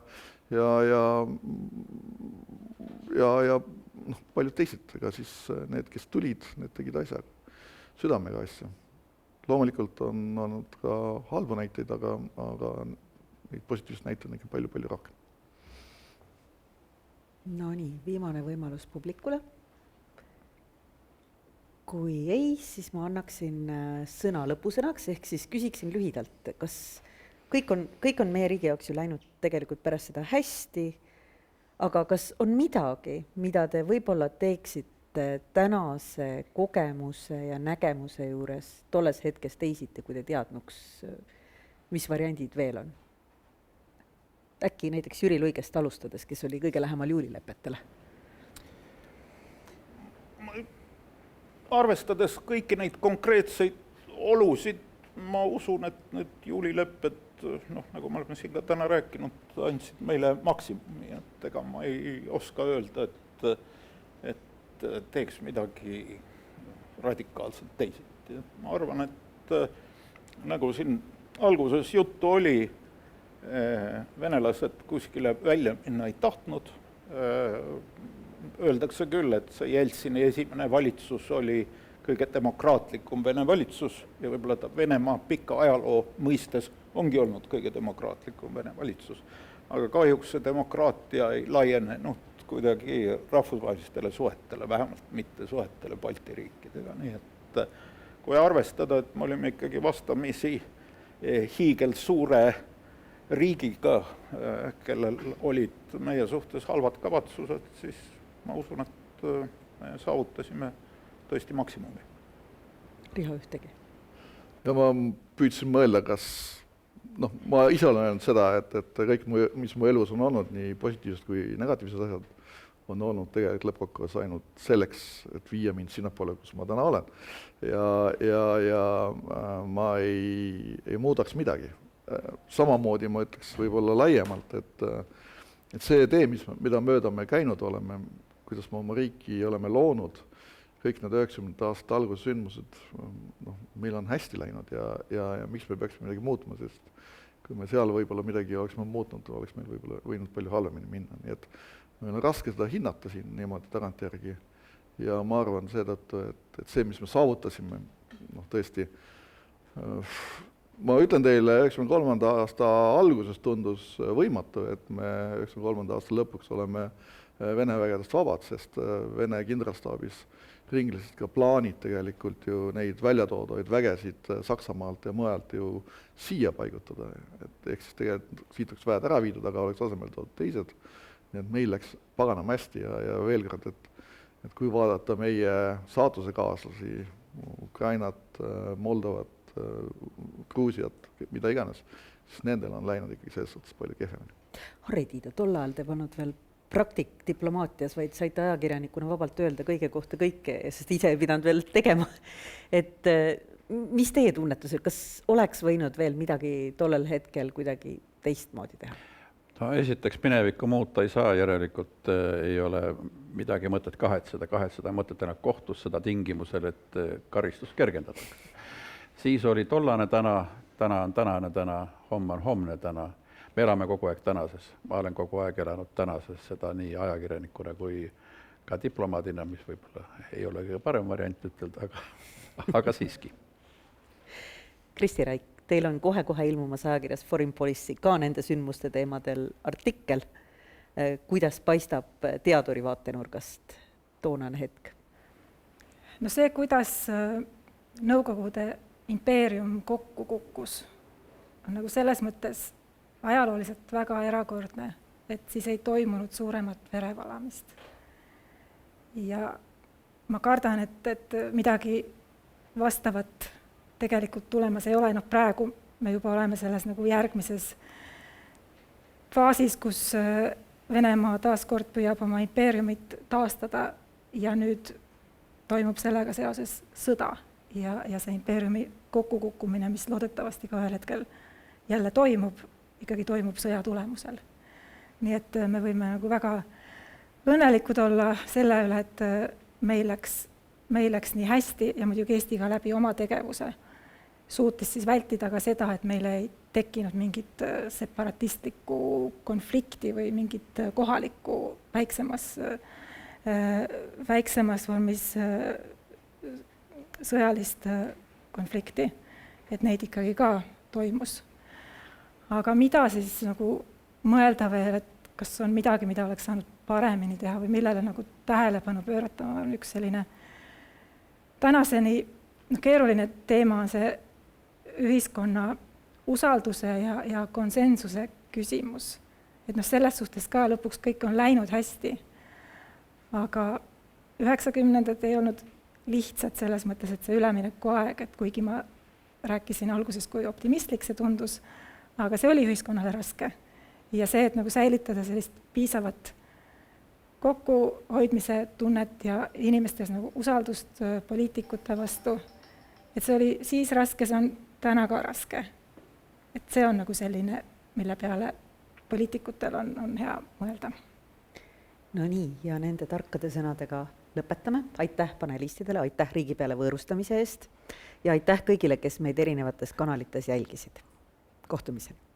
S4: paljud teised, ega siis need, kes tulid, need tegid asja, südamega asja. Loomulikult on olnud ka halbu näiteid, aga neid positiivseid näiteid on palju rohkem.
S2: No nii, viimane võimalus publikule. Kui ei, siis ma annaksin sõna lõpusõnaks, ehk siis küsiksin lühidalt, kas kõik on meie riigi jaoks ju läinud tegelikult pärast seda hästi, aga kas on midagi, mida te võib-olla teeksite tänase kogemuse ja nägemuse juures tolles hetkes teisiti, kui te teadnuks, mis variandid veel on? Äkki näiteks Jüri Luigest alustades, kes oli kõige lähemal juulilepetele?
S5: Arvestades kõiki neid konkreetseid olusid, ma usun, et need juulilepped, nagu me oleme siin ka täna rääkinud, andsid meile maksimumi, et ega ma ei oska öelda, et teeks midagi radikaalselt teisiti. Ma arvan, et nagu siin alguses juttu oli, venelased kuskile välja minna ei tahtnud. Öeldakse küll, et see Jeltsini esimene valitsus oli kõige demokraatlikum Vene valitsus ja võib-olla ta Venemaa pika ajaloo mõistes ongi olnud kõige demokraatlikum Vene valitsus. Aga kahjuks see demokraatia ei laienenud kuidagi rahvusvahelistele suhetele, vähemalt mitte suhetele Balti riikidega. Nii et kui arvestada, et me olime ikkagi vastamisi hiigelsuure riigiga, kellel olid meie suhtes halvad kavatsused, siis ma usun, et me saavutasime tõesti maksimumi.
S2: Riho Ühtegi.
S4: Ja ma püüdsin mõelda, kas ma ise olen öelnud seda, et kõik, mis mu elus on olnud, nii positiivsed kui negatiivsed asjad, on olnud tegelikult lõppkokkuvõttes ainult selleks, et viia mind sinnapoole, kus ma täna olen. Ja ma ei muudaks midagi. Samamoodi ma ütleks võib-olla laiemalt, et see tee, mida mööda me käinud oleme, kuidas me oma riiki oleme loonud, kõik need 90. aasta algussündmused, meil on hästi läinud ja miks me peaksime midagi muutma, sest kui me seal võib-olla midagi oleksime muutnud, oleks meil võib-olla võinud palju halvemini minna. Nii et meil on raske seda hinnata siin niimoodi tagantjärgi ja ma arvan seetõttu, et see, mis me saavutasime, tõesti, ma ütlen teile, 93. aasta alguses tundus võimatu, et me 93. aasta lõpuks oleme Vene vägedest vabad, sest Vene kindralstaabis ringlesid ka plaanid tegelikult ju neid väljatoodaid vägesid Saksamaalt ja mujalt ju siia paigutada. Ehk siis tegelikult siit oleks väed ära viidud, aga oleks asemel toodud teised. Nii et meil läks paganama hästi ja veel kord, et kui vaadata meie saatusekaaslasi, Ukrainat, Moldovat, Gruusiat, mida iganes, siis nendel on läinud ikkagi selles suhtes palju kehvemini.
S2: Harri Tiido, tol ajal te polnud veel praktik diplomaatias, vaid saite ajakirjanikuna vabalt öelda kõige kohta kõike, sest ise ei pidanud veel tegema. Et mis teie tunnetus, kas oleks võinud veel midagi tollel hetkel kuidagi teistmoodi teha?
S7: No, esiteks minevikku muuta ei saa, järelikult ei ole midagi mõtet kahetseda mõtet enam kohtus seda tingimusel, et karistus kergendatakse. Siis oli tollane täna on tänane täna, homme on homne täna. Me elame kogu aeg tänases. Ma olen kogu aeg elanud tänases, seda nii ajakirjanikuna kui ka diplomaadina, mis võib-olla ei ole kõige parem variant ütelda, aga siiski.
S2: Kristi Raik, teil on kohe ilmumas ajakirjas Foreign Policy ka nende sündmuste teemadel artikkel. Kuidas paistab teaduri vaatenurgast toonane hetk?
S6: No see, kuidas Nõukogude impeerium kokku kukkus, on nagu selles mõttes ajalooliselt väga erakordne, et siis ei toimunud suuremat verevalamist. Ja ma kardan, et midagi vastavat tegelikult tulemas ei ole. Praegu me juba oleme selles nagu järgmises faasis, kus Venemaa taaskord püüab oma impeeriumit taastada ja nüüd toimub sellega seoses sõda ja see impeeriumi kokkukukkumine, mis loodetavasti ka ühel hetkel jälle toimub, ikkagi toimub sõja tulemusel. Nii et me võime nagu väga õnnelikud olla selle üle, et meil läks nii hästi ja muidugi Eesti ka läbi oma tegevuse suutis siis vältida ka seda, et meil ei tekkinud mingit separatistlikku konflikti või mingit kohalikku väiksemas vormis sõjalist konflikti, et neid ikkagi ka toimus. Aga mida siis nagu mõelda veel, et kas on midagi, mida oleks saanud paremini teha või millele nagu tähelepanu pöörata, on üks selline tänaseni keeruline teema on see ühiskonna usalduse ja konsensuse küsimus. Et selles suhtes ka lõpuks kõik on läinud hästi, aga 90-ndad ei olnud lihtsad selles mõttes, et see ülemineku aeg, et kuigi ma rääkisin alguses, kui optimistlik see tundus, aga see oli ühiskonnale raske. Ja see, et nagu säilitada sellist piisavat kokkuhoidmise tunnet ja inimestes nagu usaldust poliitikute vastu, et see oli siis raske, see on täna ka raske. Et see on nagu selline, mille peale poliitikutel on hea mõelda.
S2: No nii, ja nende tarkade sõnadega lõpetame. Aitäh panelistidele, aitäh riigi peale võõrustamise eest ja aitäh kõigile, kes meid erinevates kanalites jälgisid. Kohtumiseni!